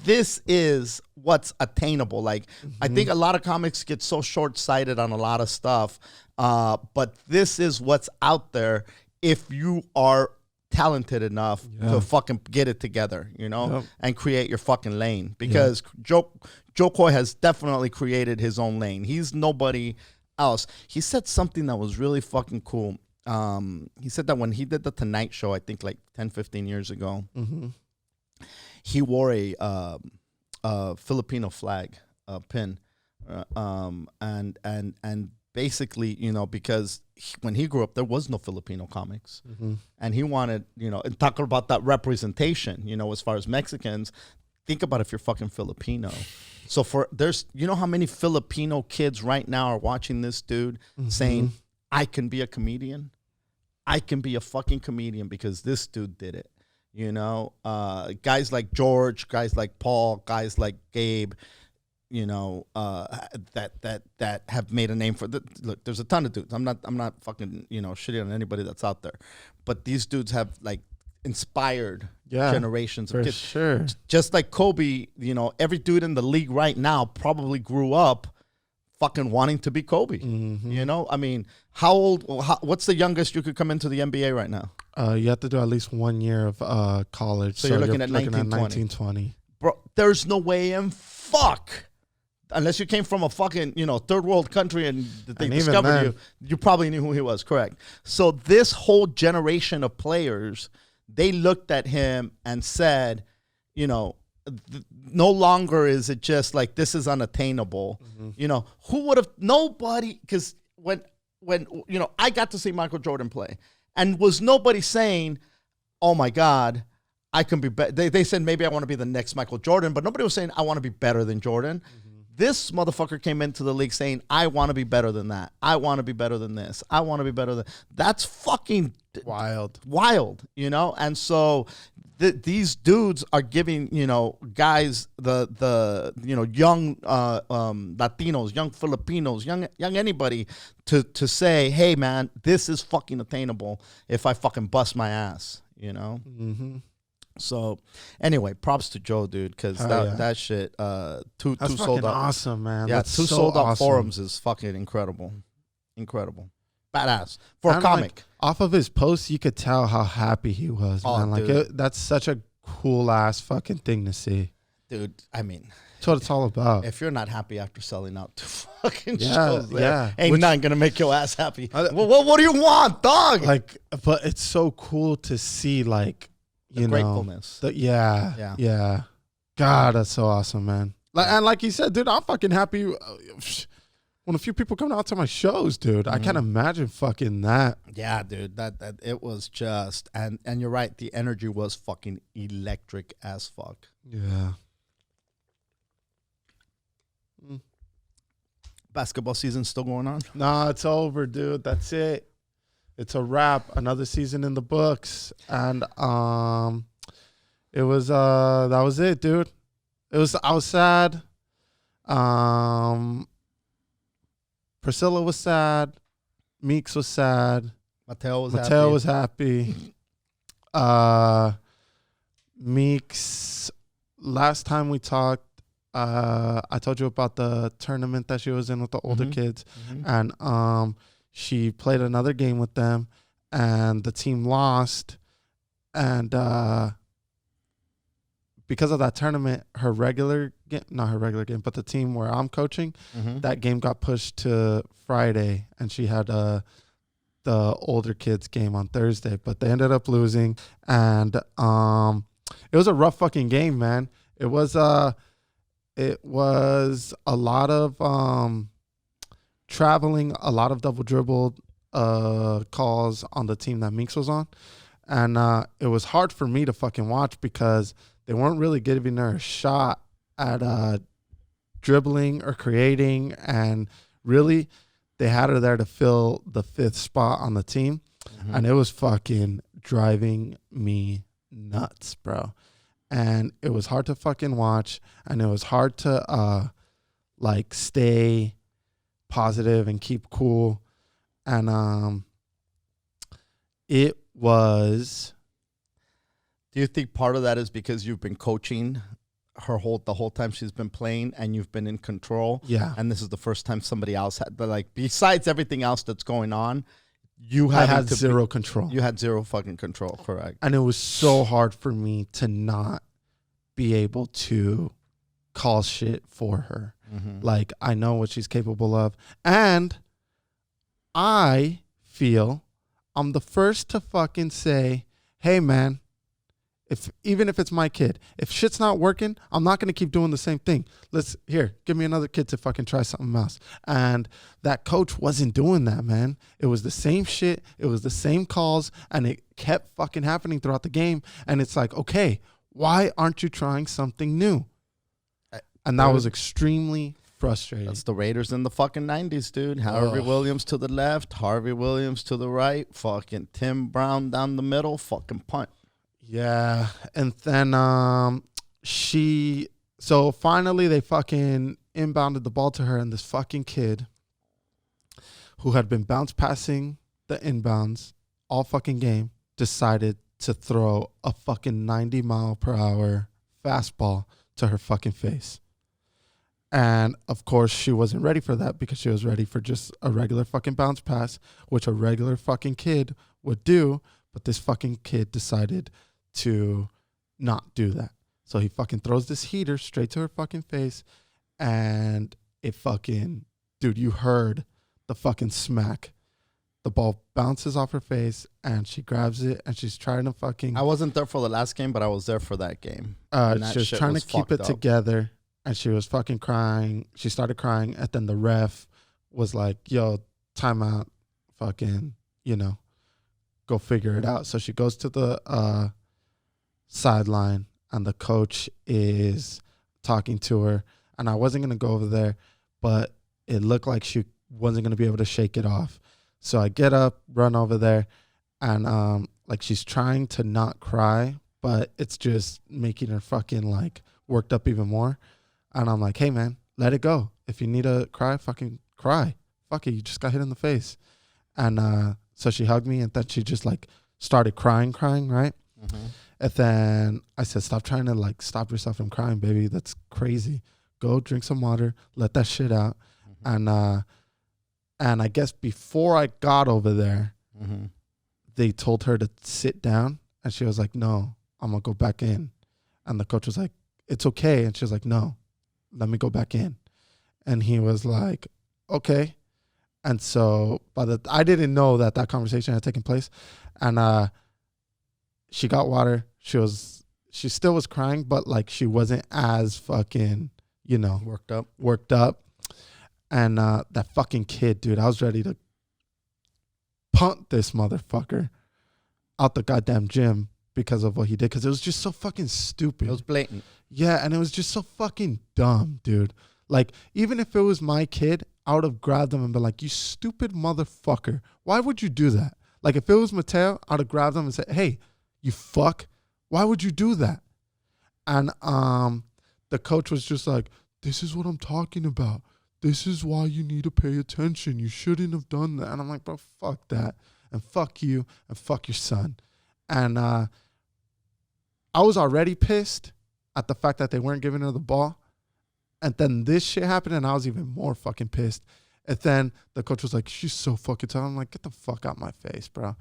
this is what's attainable. Like, I think a lot of comics get so short-sighted on a lot of stuff, but this is what's out there if you are talented enough to fucking get it together, you know, and create your fucking lane. Because Joe Coy has definitely created his own lane. He's nobody else. He said something that was really fucking cool. He said that when he did the Tonight Show, I think like 10, 15 years ago, he wore a Filipino flag pin, and basically, you know, because when he grew up, there was no Filipino comics, and he wanted, you know, and talking about that representation, you know, as far as Mexicans, think about if you're fucking Filipino. So you know how many Filipino kids right now are watching this dude saying, I can be a comedian. I can be a fucking comedian because this dude did it. You know, guys like George, guys like Paul, guys like Gabe, you know, that have made a name for look, there's a ton of dudes. I'm not fucking, you know, shitting on anybody that's out there, but these dudes have like inspired generations of kids. Sure. Just like Kobe, you know, every dude in the league right now probably grew up fucking wanting to be Kobe. You know, I mean, what's the youngest you could come into the NBA right now? You have to do at least 1 year of college. So you're looking at 19, 20. Bro, there's no way in fuck. Unless you came from a fucking, you know, third world country and they discovered you, you probably knew who he was, correct? So this whole generation of players, they looked at him and said, you know, no longer is it just like this is unattainable. You know, who would have, nobody, because when you know, I got to see Michael Jordan play, and was nobody saying, oh my God, I can be better. They said maybe I want to be the next Michael Jordan, but nobody was saying I want to be better than Jordan. This motherfucker came into the league saying, I want to be better than that. I want to be better than this. I want to be better than, that's fucking Wild, you know? And so these dudes are giving, you know, guys, the you know, young Latinos, young Filipinos, young anybody to say, hey man, this is fucking attainable if I fucking bust my ass, you know? So anyway, props to Joe, dude, because that shit, two sold out. Awesome, man. Yeah, That's two so sold out awesome. forums is fucking incredible. Badass for a comic. Like, off of his posts, you could tell how happy he was, man. Like that's such a cool ass fucking thing to see, dude. I mean, that's what it's all about. If you're not happy after selling out to fucking shows, there, ain't Which, nothing gonna make your ass happy. What do you want, dog? Like, but it's so cool to see, like, you know, gratefulness. Yeah. God, that's so awesome, man. Like, and like you said, dude, I'm fucking happy when a few people come out to my shows, dude. I can't imagine fucking that. Yeah, dude, that it was just, and you're right, the energy was fucking electric as fuck. Yeah. Basketball season still going on? Nah, it's over, dude. That's it. It's a wrap. Another season in the books. And it was that was it, dude. I was sad. Priscilla was sad. Meeks was sad. Mateo was happy. Meeks, last time we talked, I told you about the tournament that she was in with the older kids. And she played another game with them, and the team lost. And because of that tournament, her regular game, not her regular game, but the team where I'm coaching, that game got pushed to Friday, and she had the older kids game on Thursday, but they ended up losing. And it was a rough fucking game, man. It was a lot of traveling, a lot of double dribble calls on the team that Minks was on. And it was hard for me to fucking watch because they weren't really giving her a shot at dribbling or creating. And really, they had her there to fill the 5th spot on the team. Mm-hmm. And it was fucking driving me nuts, bro. And it was hard to fucking watch. And it was hard to, like, stay positive and keep cool. And it was. Do you think part of that is because you've been coaching the whole time she's been playing and you've been in control? Yeah. And this is the first time somebody else had, but like besides everything else that's going on, I had zero control. You had zero fucking control, correct? And it was so hard for me to not be able to call shit for her. Mm-hmm. Like, I know what she's capable of. And I feel I'm the first to fucking say, hey, man, even if it's my kid, if shit's not working, I'm not going to keep doing the same thing. Give me another kid to fucking try something else. And that coach wasn't doing that, man. It was the same shit. It was the same calls, and it kept fucking happening throughout the game. And it's like, okay, why aren't you trying something new? And that was extremely frustrating. That's the Raiders in the fucking 90s, dude. Harvey Williams to the left, Harvey Williams to the right, fucking Tim Brown down the middle, fucking punt. Yeah. And then so finally they fucking inbounded the ball to her, and this fucking kid who had been bounce passing the inbounds all fucking game decided to throw a fucking 90-mile-per-hour fastball to her fucking face. And, of course, she wasn't ready for that because she was ready for just a regular fucking bounce pass, which a regular fucking kid would do. But this fucking kid decided to not do that. So he fucking throws this heater straight to her fucking face. And it fucking, dude, you heard the fucking smack. The ball bounces off her face and she grabs it and she's trying to fucking. I wasn't there for the last game, but I was there for that game. She was trying to keep it together. And she was fucking crying. She started crying. And then the ref was like, yo, timeout. Fucking, go figure it out. So she goes to the sideline. And the coach is talking to her. And I wasn't going to go over there. But it looked like she wasn't going to be able to shake it off. So I get up, run over there. And she's trying to not cry. But it's just making her fucking worked up even more. And I'm like, hey, man, let it go. If you need to cry, fucking cry. Fuck it, you just got hit in the face. And so she hugged me, and then she just, started crying, right? Mm-hmm. And then I said, stop trying to, stop yourself from crying, baby. That's crazy. Go drink some water. Let that shit out. Mm-hmm. And I guess before I got over there, mm-hmm. they told her to sit down. And she was like, no, I'm going to go back in. And the coach was like, it's okay. And she was like, no. Let me go back in. And he was like, okay. And so I didn't know that conversation had taken place. And she got water. She still was crying, but she wasn't as fucking, worked up. And that fucking kid, dude, I was ready to punt this motherfucker out the goddamn gym because of what he did. Because it was just so fucking stupid. It was blatant. Yeah, and it was just so fucking dumb, dude. Even if it was my kid, I would have grabbed him and been like, you stupid motherfucker. Why would you do that? If it was Mateo, I'd have grabbed him and said, hey, you fuck. Why would you do that? And the coach was just like, this is what I'm talking about. This is why you need to pay attention. You shouldn't have done that. And I'm like, bro, fuck that. And fuck you. And fuck your son. And I was already pissed at the fact that they weren't giving her the ball. And then this shit happened, and I was even more fucking pissed. And then the coach was like, she's so fucking tough. I'm like, get the fuck out my face, bro.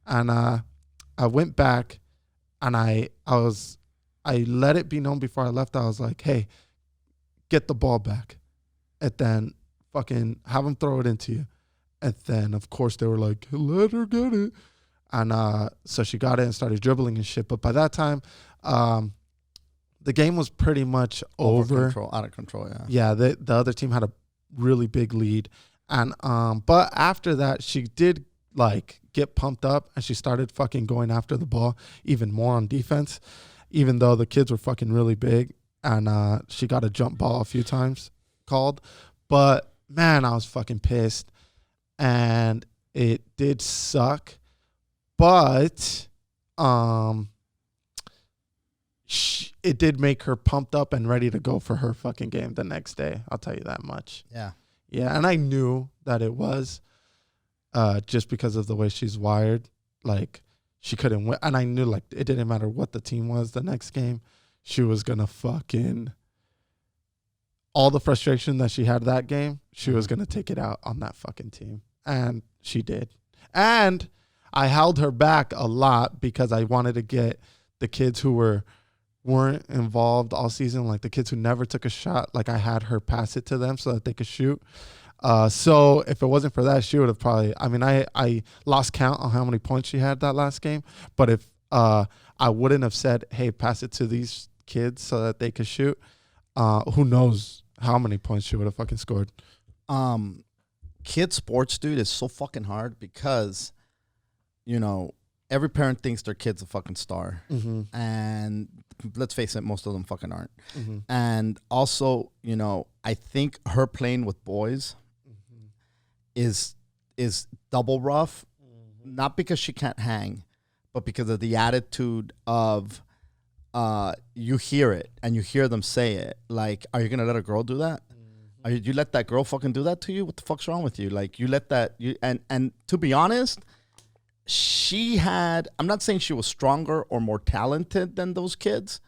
And I went back, and I let it be known before I left. I was like, hey, get the ball back. And then fucking have them throw it into you. And then, of course, they were like, let her get it. And so she got it and started dribbling and shit. But by that time, the game was pretty much over. Out of control, yeah. Yeah, the other team had a really big lead. And but after that, she did like get pumped up and she started fucking going after the ball even more on defense, even though the kids were fucking really big. And she got a jump ball a few times called. But man, I was fucking pissed. And it did suck. But it did make her pumped up and ready to go for her fucking game the next day. I'll tell you that much. Yeah. Yeah, and I knew that it was just because of the way she's wired. Like, she couldn't win. And I knew, like, it didn't matter what the team was the next game. She was going to fucking... all the frustration that she had that game, she was going to take it out on that fucking team. And she did. And I held her back a lot because I wanted to get the kids who weren't involved all season, like the kids who never took a shot, like I had her pass it to them so that they could shoot. So if it wasn't for that, she would have probably, I mean, I lost count on how many points she had that last game. But if I wouldn't have said, hey, pass it to these kids so that they could shoot, who knows how many points she would have fucking scored. Kid sports, dude, is so fucking hard because, you know, every parent thinks their kid's a fucking star. Mm-hmm. And let's face it, most of them fucking aren't. Mm-hmm. And also, you know, I think her playing with boys is double rough, not because she can't hang, but because of the attitude of you hear it and you hear them say it. Like, are you going to let a girl do that? Are you let that girl fucking do that to you? What the fuck's wrong with you? Like, you let that, and to be honest, she had, I'm not saying she was stronger or more talented than those kids,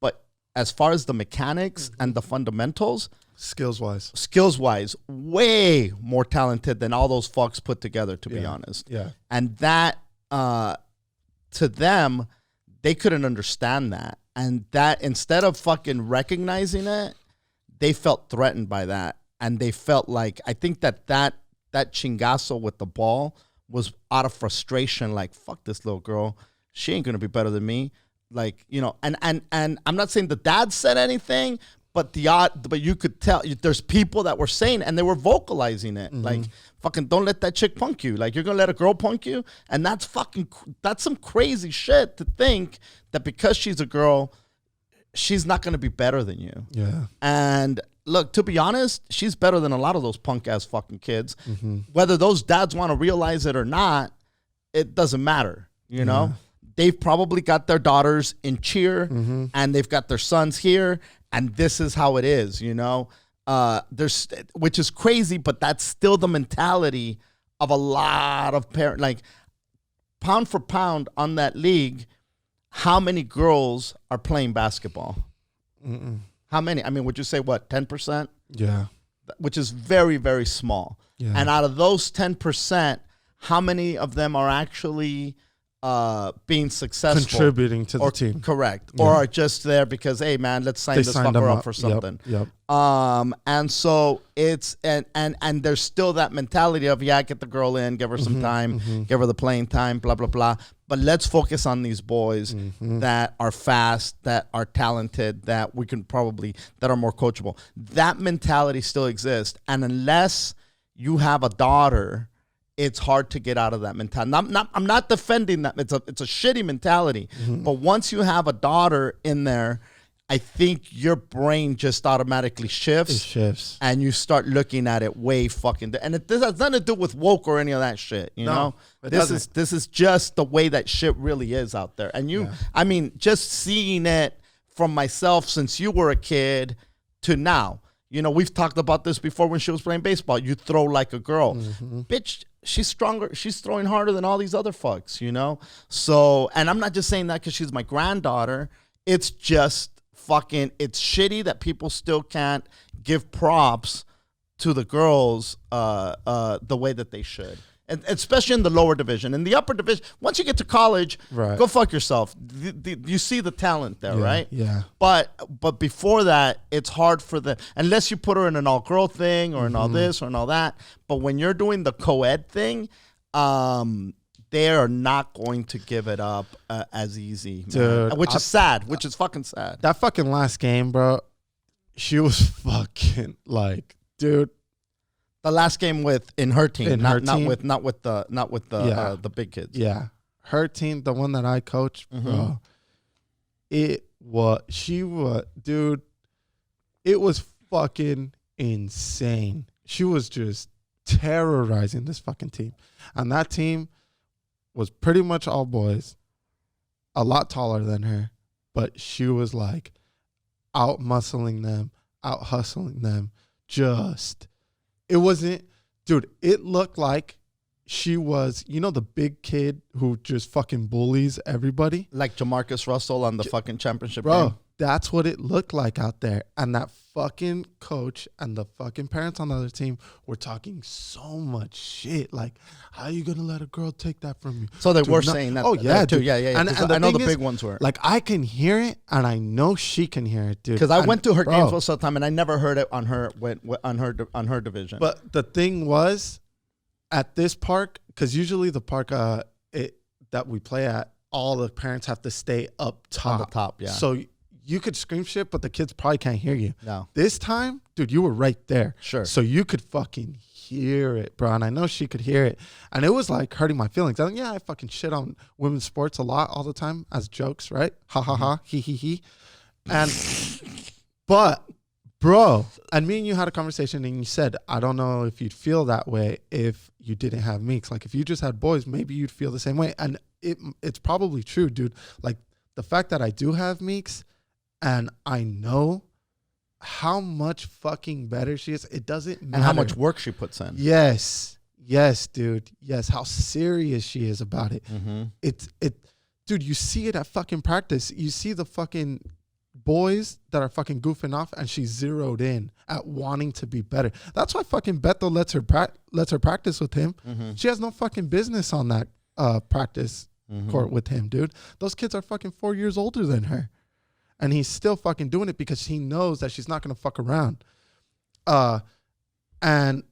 but as far as the mechanics and the fundamentals, skills-wise, way more talented than all those fucks put together, to be honest. Yeah. And that, to them, they couldn't understand that. And that, instead of fucking recognizing it, they felt threatened by that. And they felt like, I think that chingazo with the ball was out of frustration, like, fuck this little girl. She ain't going to be better than me. Like, you know, and I'm not saying the dad said anything, but you could tell there's people that were saying, and they were vocalizing it. Mm-hmm. Like, fucking don't let that chick punk you. Like, you're going to let a girl punk you? And that's some crazy shit to think that because she's a girl, she's not going to be better than you. Yeah. And look, to be honest, she's better than a lot of those punk ass fucking kids. Mm-hmm. Whether those dads want to realize it or not, it doesn't matter. You know, they've probably got their daughters in cheer, and they've got their sons here, and this is how it is. You know, which is crazy, but that's still the mentality of a lot of parents. Like, pound for pound on that league, how many girls are playing basketball? How many? I mean, would you say, what, 10%? Yeah. Which is very, very small. Yeah. And out of those 10%, how many of them are actually being successful? Contributing to the team. Correct. Yeah. Or are just there because, hey, man, let's sign this fucker up for something. Yep. And so it's, and there's still that mentality of, yeah, get the girl in, give her some time, give her the playing time, blah, blah, blah. But let's focus on these boys that are fast, that are talented, that are more coachable. That mentality still exists. And unless you have a daughter, it's hard to get out of that mentality. I'm not defending that. It's a shitty mentality. But once you have a daughter in there, I think your brain just automatically shifts. It shifts. And you start looking at it way fucking... And this has nothing to do with woke or any of that shit, you know? This is just the way that shit really is out there. And I mean, just seeing it from myself since you were a kid to now. You know, we've talked about this before when she was playing baseball. You throw like a girl. Bitch, she's stronger. She's throwing harder than all these other fucks, you know? So, and I'm not just saying that because she's my granddaughter. It's just... fucking, it's shitty that people still can't give props to the girls the way that they should, and especially in the lower division. In the upper division, once you get to college, go fuck yourself. You see the talent there, right? Yeah. But before that, it's hard for unless you put her in an all girl thing or in all this or in all that. But when you're doing the co-ed thing, they are not going to give it up as easy, dude, which is sad, which is fucking sad. That fucking last game, bro, she was fucking like, dude, The last game in her team, not team. with the big kids. Yeah. Her team, the one that I coached, bro. It was fucking insane. She was just terrorizing this fucking team. And that team was pretty much all boys, a lot taller than her, but she was like out muscling them, out hustling them. It wasn't, dude, it looked like she was, the big kid who just fucking bullies everybody. Like Jamarcus Russell on the fucking championship Bro, game. that's what it looked like out there. And that fucking coach and the fucking parents on the other team were talking so much shit. Like, how are you going to let a girl take that from you? So they were saying that. Oh, yeah, too. dude. Yeah. And I know the big ones were. Like, I can hear it, and I know she can hear it, dude. Because I went to her games most of the time, and I never heard it on her division. But the thing was, at this park, because usually the park that we play at, all the parents have to stay up top. On the top, yeah. So you could scream shit, but the kids probably can't hear you. No. This time, dude, you were right there. Sure. So you could fucking hear it, bro. And I know she could hear it. And it was like hurting my feelings. I fucking shit on women's sports a lot all the time as jokes, right? Ha ha ha, he he he. And, but, bro, and me and you had a conversation and you said, I don't know if you'd feel that way if you didn't have Meeks. Like, if you just had boys, maybe you'd feel the same way. And it's probably true, dude. Like, the fact that I do have Meeks and I know how much fucking better she is, it doesn't matter. And how much work she puts in. Yes, dude. Yes, how serious she is about it. Dude, you see it at fucking practice. You see the fucking boys that are fucking goofing off, and she's zeroed in at wanting to be better. That's why fucking Beto lets her practice with him. She has no fucking business on that practice court with him, dude. Those kids are fucking 4 years older than her, and he's still fucking doing it because he knows that she's not gonna fuck around. And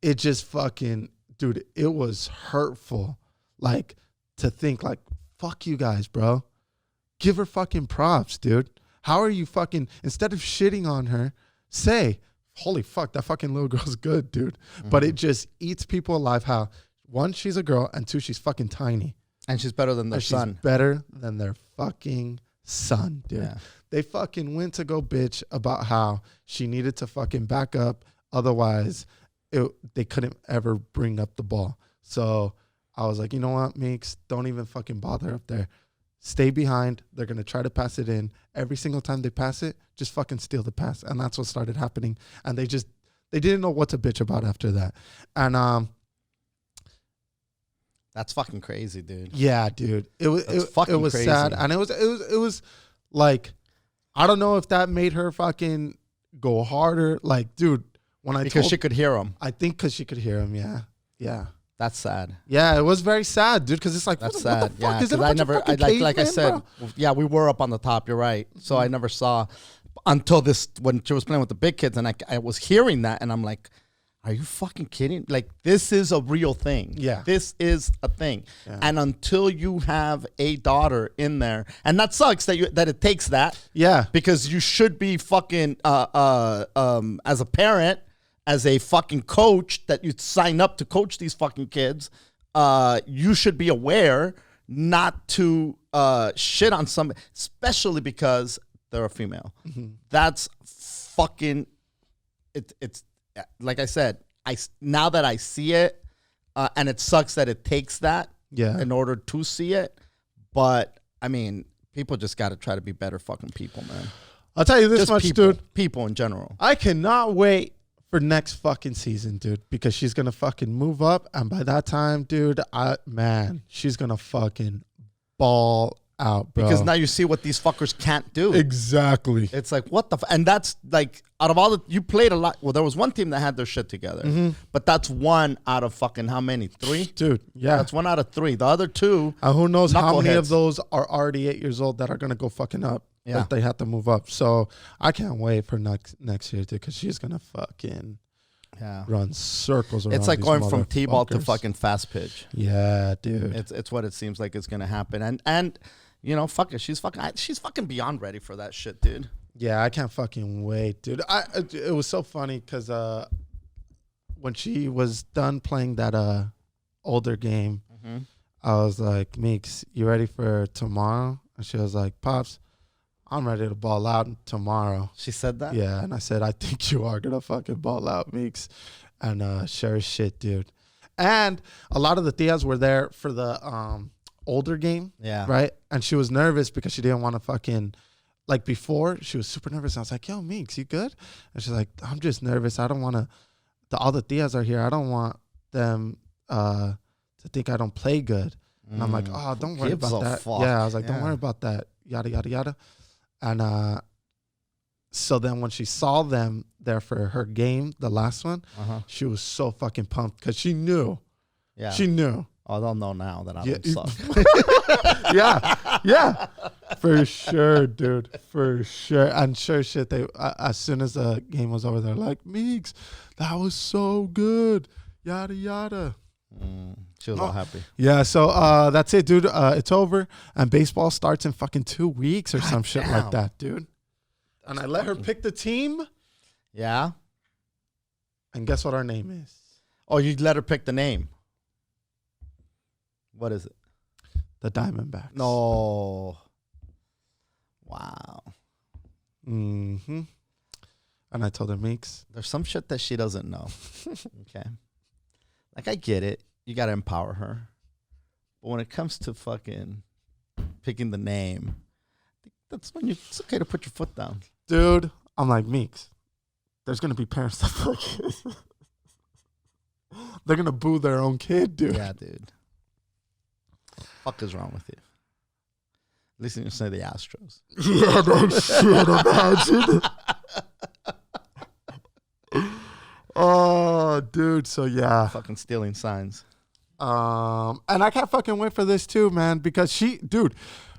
it just fucking, dude, it was hurtful. Like, to think like, fuck you guys, bro. Give her fucking props, dude. How are you fucking, instead of shitting on her, say, holy fuck, that fucking little girl's good, dude. But it just eats people alive how, one, she's a girl, and two, she's fucking tiny. And she's better than their son. She's better than their fucking son, dude. Yeah. They fucking went to go bitch about how she needed to fucking back up. Otherwise, they couldn't ever bring up the ball. So I was like, you know what, Meeks? Don't even fucking bother up there. Stay behind. They're going to try to pass it in. Every single time they pass it, just fucking steal the pass. And that's what started happening. And they didn't know what to bitch about after that. And that's fucking crazy, dude. Yeah, dude. It was crazy. sad. And it was like, I don't know if that made her fucking go harder. Like, dude, because she could hear him. I think because she could hear him, yeah. Yeah. That's sad. Yeah, it was very sad, dude, because it's like, that's what sad. the fuck? Yeah, is it like I said, yeah, we were up on the top. You're right. So I never saw until when she was playing with the big kids, and I was hearing that, and I'm like, are you fucking kidding? Like, this is a real thing. Yeah. This is a thing. Yeah. And until you have a daughter in there, and that sucks that it takes that. Yeah. Because you should be fucking as a parent, as a fucking coach that you sign up to coach these fucking kids, you should be aware not to shit on somebody, especially because they're a female. That's fucking, it's like I said, now that I see it, and it sucks that it takes that in order to see it. But, I mean, people just got to try to be better fucking people, man. I'll tell you this much, dude. People in general. I cannot wait for next fucking season, dude, because she's gonna fucking move up, and by that time, dude, she's gonna fucking ball out, bro. Because now you see what these fuckers can't do. Exactly. It's like, what the and that's like, out of all you played a lot. Well, there was one team that had their shit together, but that's one out of fucking how many? 3? Dude, yeah. That's 1 out of 3. The other 2, who knows how many of those are already 8 years old that are gonna go fucking up. Yeah, they have to move up. So I can't wait for next year, dude, because she's gonna fucking run circles around. It's like going from T-ball to fucking fast pitch. Yeah, dude. It's what it seems like it's gonna happen. And you know, fuck it, she's fucking beyond ready for that shit, dude. Yeah, I can't fucking wait, dude. It was so funny because when she was done playing that older game, Mm-hmm. I was like, Meeks, you ready for tomorrow? And she was like, Pops, I'm ready to ball out tomorrow. She said that? Yeah, and I said, I think you are gonna fucking ball out, Meeks. And sure as shit, dude. And a lot of the tias were there for the older game, Yeah. right? And she was nervous because she didn't want to fucking, like before, she was super nervous. I was like, yo, Meeks, you good? And she's like, I'm just nervous. I don't want to, all the tias are here. I don't want them to think I don't play good. And I'm like, oh, don't worry about that. Fuck? Yeah, I was like, don't worry about that. Yada, yada, yada. And so then when she saw them there for her game, the last one, she was so fucking pumped because she knew. Yeah. She knew. Oh, they'll know now that I don't suck. Yeah. For sure, dude. For sure. And sure shit, they as soon as the game was over, they're like, Meeks, that was so good. Yada, yada. She was all happy. Yeah, so that's it, dude. It's over. And baseball starts in fucking 2 weeks or some shit like that, dude. And I let her pick the team. Yeah? And guess what our name is? Oh, you let her pick the name. What is it? The Diamondbacks. No. Wow. Mm-hmm. And I told her, Meeks. There's some shit that she doesn't know. Okay. Like, I get it. You got to empower her. But when it comes to fucking picking the name, I think that's when it's okay to put your foot down. Dude, I'm like, Meeks, there's going to be parents that fucking... They're going to boo their own kid, dude. Yeah, dude. Fuck is wrong with you? At least you say the Astros. Yeah, no shit, imagine. Oh, dude. So yeah, Fucking stealing signs. and I can't fucking wait for this too, man, because dude,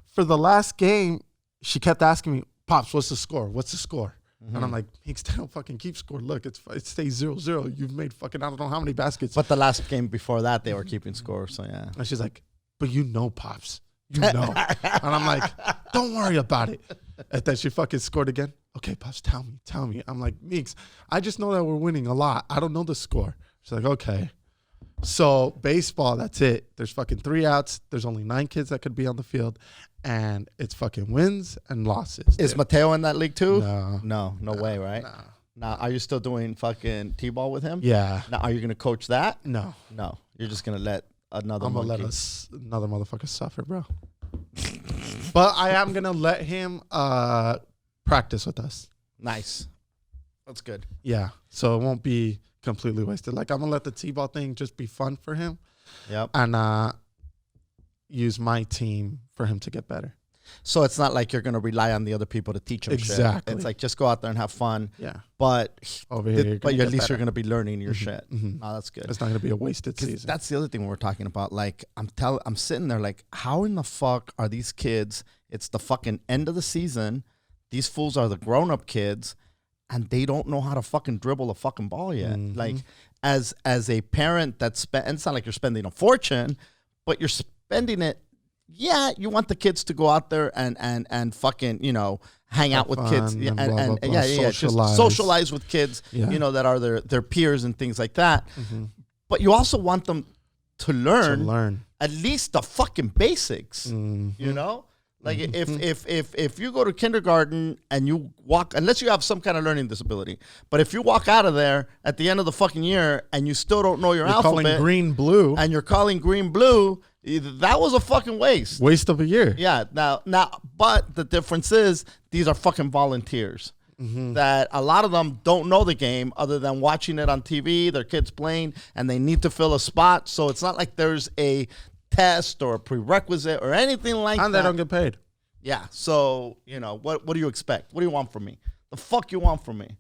for the last game, she kept asking me, Pops, what's the score? What's the score? Mm-hmm. And I'm like, Meeks, they don't fucking keep score. Look, it stays 0-0. You've made fucking I don't know how many baskets. But the last game before that, they were keeping score. So yeah. And she's like, but you know, Pops, you know. And I'm like, don't worry about it. And then she fucking scored again. Okay, Pops, tell me. I'm like, Meeks, I just know that we're winning a lot. I don't know the score. She's like, okay. So baseball, that's it. There's fucking 3 outs. There's only 9 kids that could be on the field. And it's fucking wins and losses. Is Mateo in that league too? No. No way, right? Nah. Now, are you still doing fucking T-ball with him? Yeah. Now, are you going to coach that? No. No. You're just going to let another I'm going to monkey. let another motherfucker suffer, bro. But I am going to let him practice with us. Nice. That's good. Yeah. So it won't be completely wasted. Like, I'm going to let the T-ball thing just be fun for him. Yep. And use my team for him to get better. So it's not like you're going to rely on the other people to teach him Exactly. shit. It's like, just go out there and have fun. Yeah. But Over here, at least you're going to be learning your shit. Mm-hmm. No, that's good. It's not going to be a wasted season. That's the other thing we're talking about. Like, I'm sitting there like, how in the fuck are these kids? It's the fucking end of the season. These fools are the grown-up kids, and they don't know how to fucking dribble a fucking ball yet. Mm-hmm. Like, as a parent and it's not like you're spending a fortune, but you're spending it. Yeah, you want the kids to go out there and fucking, hang out with kids. Yeah, and just socialize with kids, that are their peers and things like that. Mm-hmm. But you also want them to learn Mm-hmm. at least the fucking basics, Like if you go to kindergarten and you walk, unless you have some kind of learning disability, but if you walk out of there at the end of the fucking year and you still don't know your alphabet, calling green blue, and you're calling green blue, that was a fucking waste of a year. Yeah. Now, but the difference is these are fucking volunteers. Mm-hmm. That a lot of them don't know the game other than watching it on TV, their kids playing, and they need to fill a spot. So it's not like there's a test or a prerequisite or anything like that. And they don't get paid. Yeah. So, what do you expect? What do you want from me? The fuck you want from me?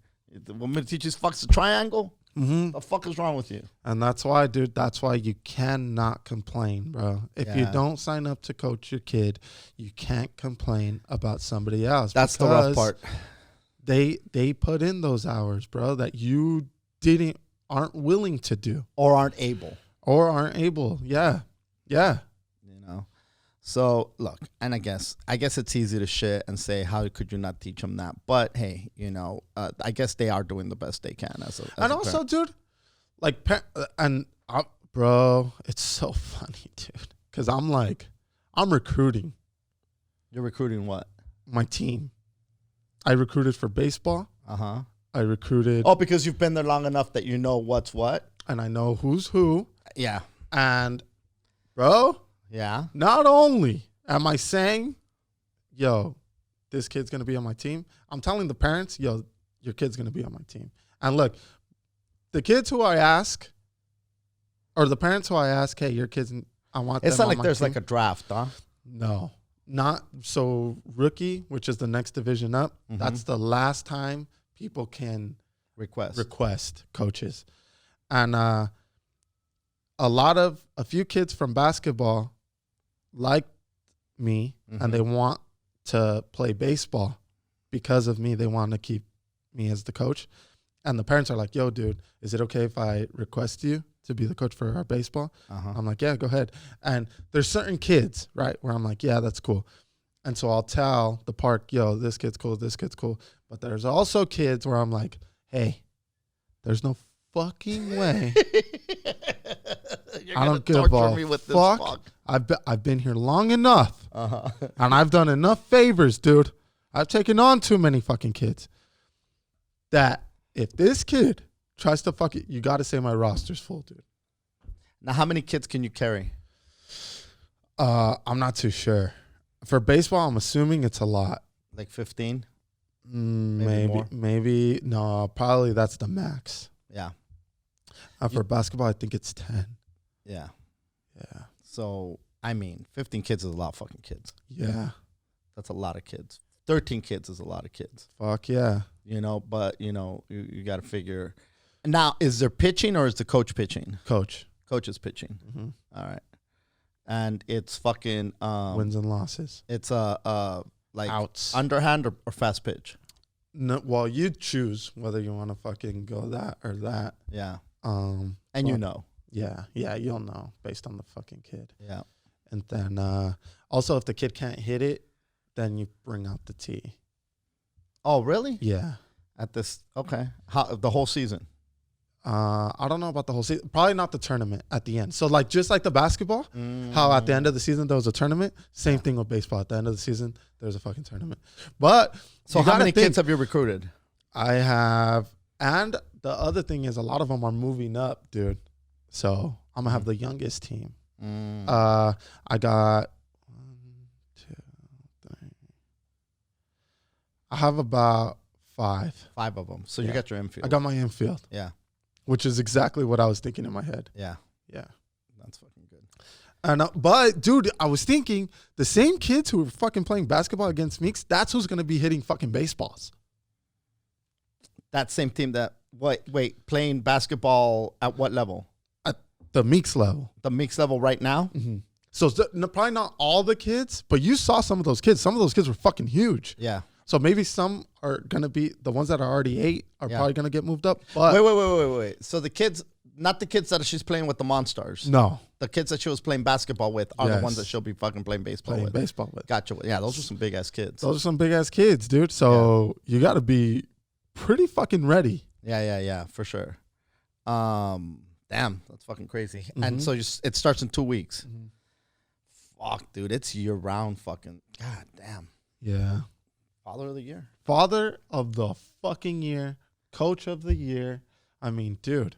Want me to teach these fucks a triangle? Mm-hmm. The fuck is wrong with you? And that's why, dude, you cannot complain, bro. If you don't sign up to coach your kid, you can't complain about somebody else. That's the rough part. They put in those hours, bro, that you aren't willing to do. Or aren't able. Yeah. Yeah. So look, and I guess it's easy to shit and say, how could you not teach them that? But hey, I guess they are doing the best they can as a also, dude, like, bro, it's so funny, dude. Because I'm recruiting You're recruiting what? my team. I recruited for baseball. Uh-huh. I recruited. Oh, because you've been there long enough that you know what's what? And I know who's who. Yeah. And, bro, Yeah. not only am I saying, yo, this kid's going to be on my team, I'm telling the parents, yo, your kid's going to be on my team. And look, the kids who I ask, or the parents who I ask, hey, your kids, I want them It's not on like my there's team. like a draft, huh? No, not so rookie, which is the next division up. Mhm. That's the last time people can request coaches. And a few kids from basketball like me, and they want to play baseball because of me. They want to keep me as the coach. And the parents are like, yo, dude, is it okay if I request you to be the coach for our baseball? I'm like, yeah, go ahead. And there's certain kids, right, where I'm like, yeah, that's cool. And so I'll tell the park, yo, this kid's cool, this kid's cool. But there's also kids where I'm like, hey, there's no fucking way. I don't give a fuck. I've been here long enough. And I've done enough favors, dude. I've taken on too many fucking kids. That if this kid tries to fuck it, you got to say my roster's full, dude. Now, how many kids can you carry? I'm not too sure. For baseball, I'm assuming it's a lot. Like 15? Maybe. No, probably that's the max. Yeah. For basketball, I think it's 10. Yeah. Yeah. So, I mean, 15 kids is a lot of fucking kids. Yeah. That's a lot of kids. 13 kids is a lot of kids. Fuck yeah. You know, but, you know, you got to figure. Now, is there pitching or is the coach pitching? Coach is pitching. Mm-hmm. All right. And it's fucking wins and losses. It's like outs, underhand or fast pitch. No, well, you choose whether you want to fucking go that or that. Yeah. And you know. Yeah, you'll know based on the fucking kid. Yeah. And then also if the kid can't hit it, then you bring out the tee. Oh, really? Yeah. At this, okay. How the whole season? I don't know about the whole season. Probably not the tournament at the end. So like just like the basketball, how at the end of the season there was a tournament. Same thing with baseball. At the end of the season, there's a fucking tournament. But so how many kids have you recruited? I have, and the other thing is a lot of them are moving up, dude. So I'm gonna have the youngest team. I got 1, 2, 3. I have about 5. 5 of them. So you got your infield. I got my infield. Yeah. Which is exactly what I was thinking in my head. Yeah. Yeah. That's fucking good. And but dude, I was thinking the same kids who were fucking playing basketball against Meeks, that's who's gonna be hitting fucking baseballs. That same team that wait, playing basketball at what level? At the Meeks level. The Meeks level right now? Mm-hmm. So probably not all the kids, but you saw some of those kids. Some of those kids were fucking huge. Yeah. So maybe some are going to be, the ones that are already 8 are probably going to get moved up. But Wait. So the kids, not the kids that she's playing with the Monstars. No. The kids that she was playing basketball with are the ones that she'll be fucking playing baseball with. Gotcha. Yeah, those are some big-ass kids. Those are some big-ass kids, dude. So you got to be pretty fucking ready. Yeah, for sure. Damn, that's fucking crazy. And so it starts in 2 weeks. Fuck, dude, it's year-round fucking, god damn. Yeah. Father of the year. Father of the fucking year. Coach of the year. I mean, dude.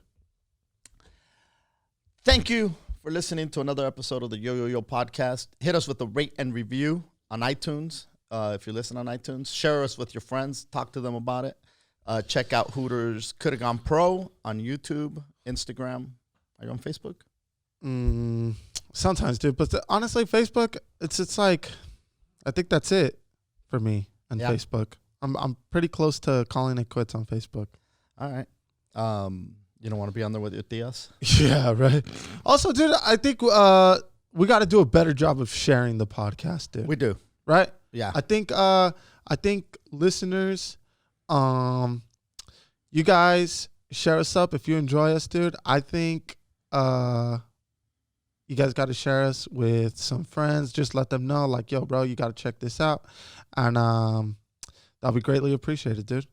Thank you for listening to another episode of the YoYoYo podcast. Hit us with a rate and review on iTunes. If you listen on iTunes, share us with your friends. Talk to them about it. Check out Hooter's Coulda Gone Pro on YouTube, Instagram. Are you on Facebook? Sometimes, dude. But honestly, Facebook, it's like, I think that's it for me on Facebook. I'm pretty close to calling it quits on Facebook. All right. You don't want to be on there with your tias? Yeah, right. Also, dude, I think we got to do a better job of sharing the podcast, dude. We do. Right? Yeah. I think listeners, you guys share us up if you enjoy us, dude. I think you guys got to share us with some friends. Just let them know, like, yo, bro, you got to check this out. And that'll be greatly appreciated, dude.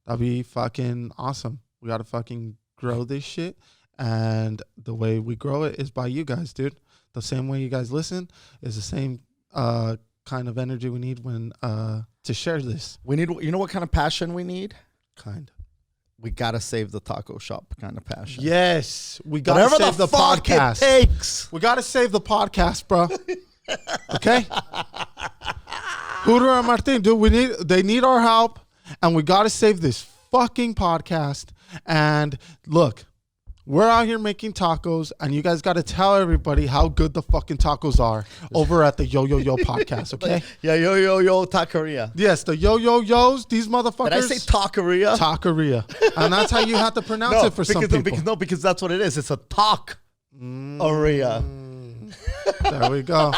That'll be fucking awesome. We got to fucking grow this shit. And the way we grow it is by you guys, dude. The same way you guys listen is the same kind of energy we need when to share this. We need, you know what kind of passion we need? We gotta save the taco shop kind of passion. Yes, we gotta save the podcast. It takes. We gotta save the podcast, bro. Okay, Hooter and Martin, dude, they need our help, and we gotta save this fucking podcast. And look, we're out here making tacos, and you guys got to tell everybody how good the fucking tacos are over at the YoYoYo podcast, okay? Yeah, YoYoYo Talkeria. Yes, the YoYoYos, these motherfuckers. Did I say Talkeria? Talkeria. And that's how you have to pronounce it for some people. Because that's what it is. It's a talk-aria. There we go.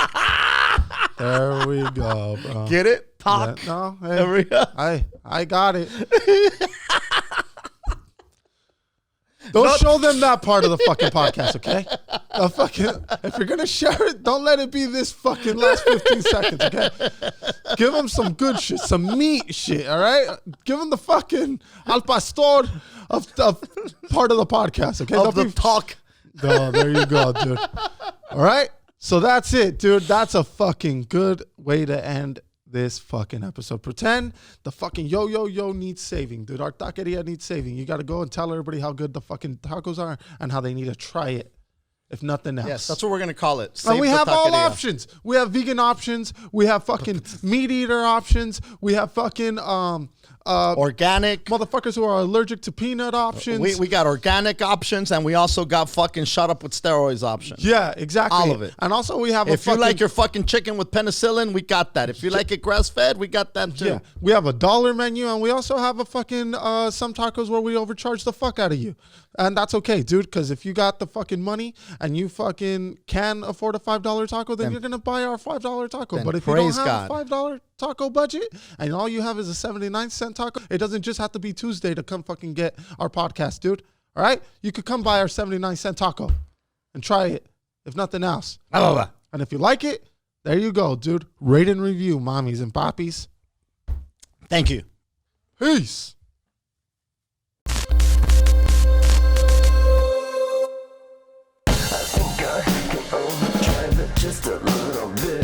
There we go, bro. Get it? Talk. Yeah, no, hey, I got it. Don't show them that part of the fucking podcast, okay? If you're gonna share it, don't let it be this fucking last 15 seconds, okay? Give them some good shit, some meat shit, all right? Give them the fucking al pastor of part of the podcast, okay? Of the talk. No, there you go, dude. All right? So that's it, dude. That's a fucking good way to end this fucking episode. Pretend the fucking YoYoYo needs saving, dude. Our taqueria needs saving. You got to go and tell everybody how good the fucking tacos are and how they need to try it, if nothing else. Yes, that's what we're going to call it. And we have all options. We have vegan options. We have fucking meat eater options. We have fucking organic. Motherfuckers who are allergic to peanut options. We got organic options, and we also got fucking shut up with steroids options. Yeah, exactly. All of it. And also we have if you like your fucking chicken with penicillin, we got that. If you like it grass-fed, we got that too. Yeah, we have a $1 menu, and we also have a fucking some tacos where we overcharge the fuck out of you. And that's okay, dude, because if you got the fucking money and you fucking can afford a $5 taco, then you're going to buy our $5 taco. But if you don't have a $5 taco budget and all you have is a 79-cent taco, it doesn't just have to be Tuesday to come fucking get our podcast, dude. All right? You could come buy our 79-cent taco and try it, if nothing else. And if you like it, there you go, dude. Rate and review, mommies and poppies. Thank you. Peace. Just a little bit.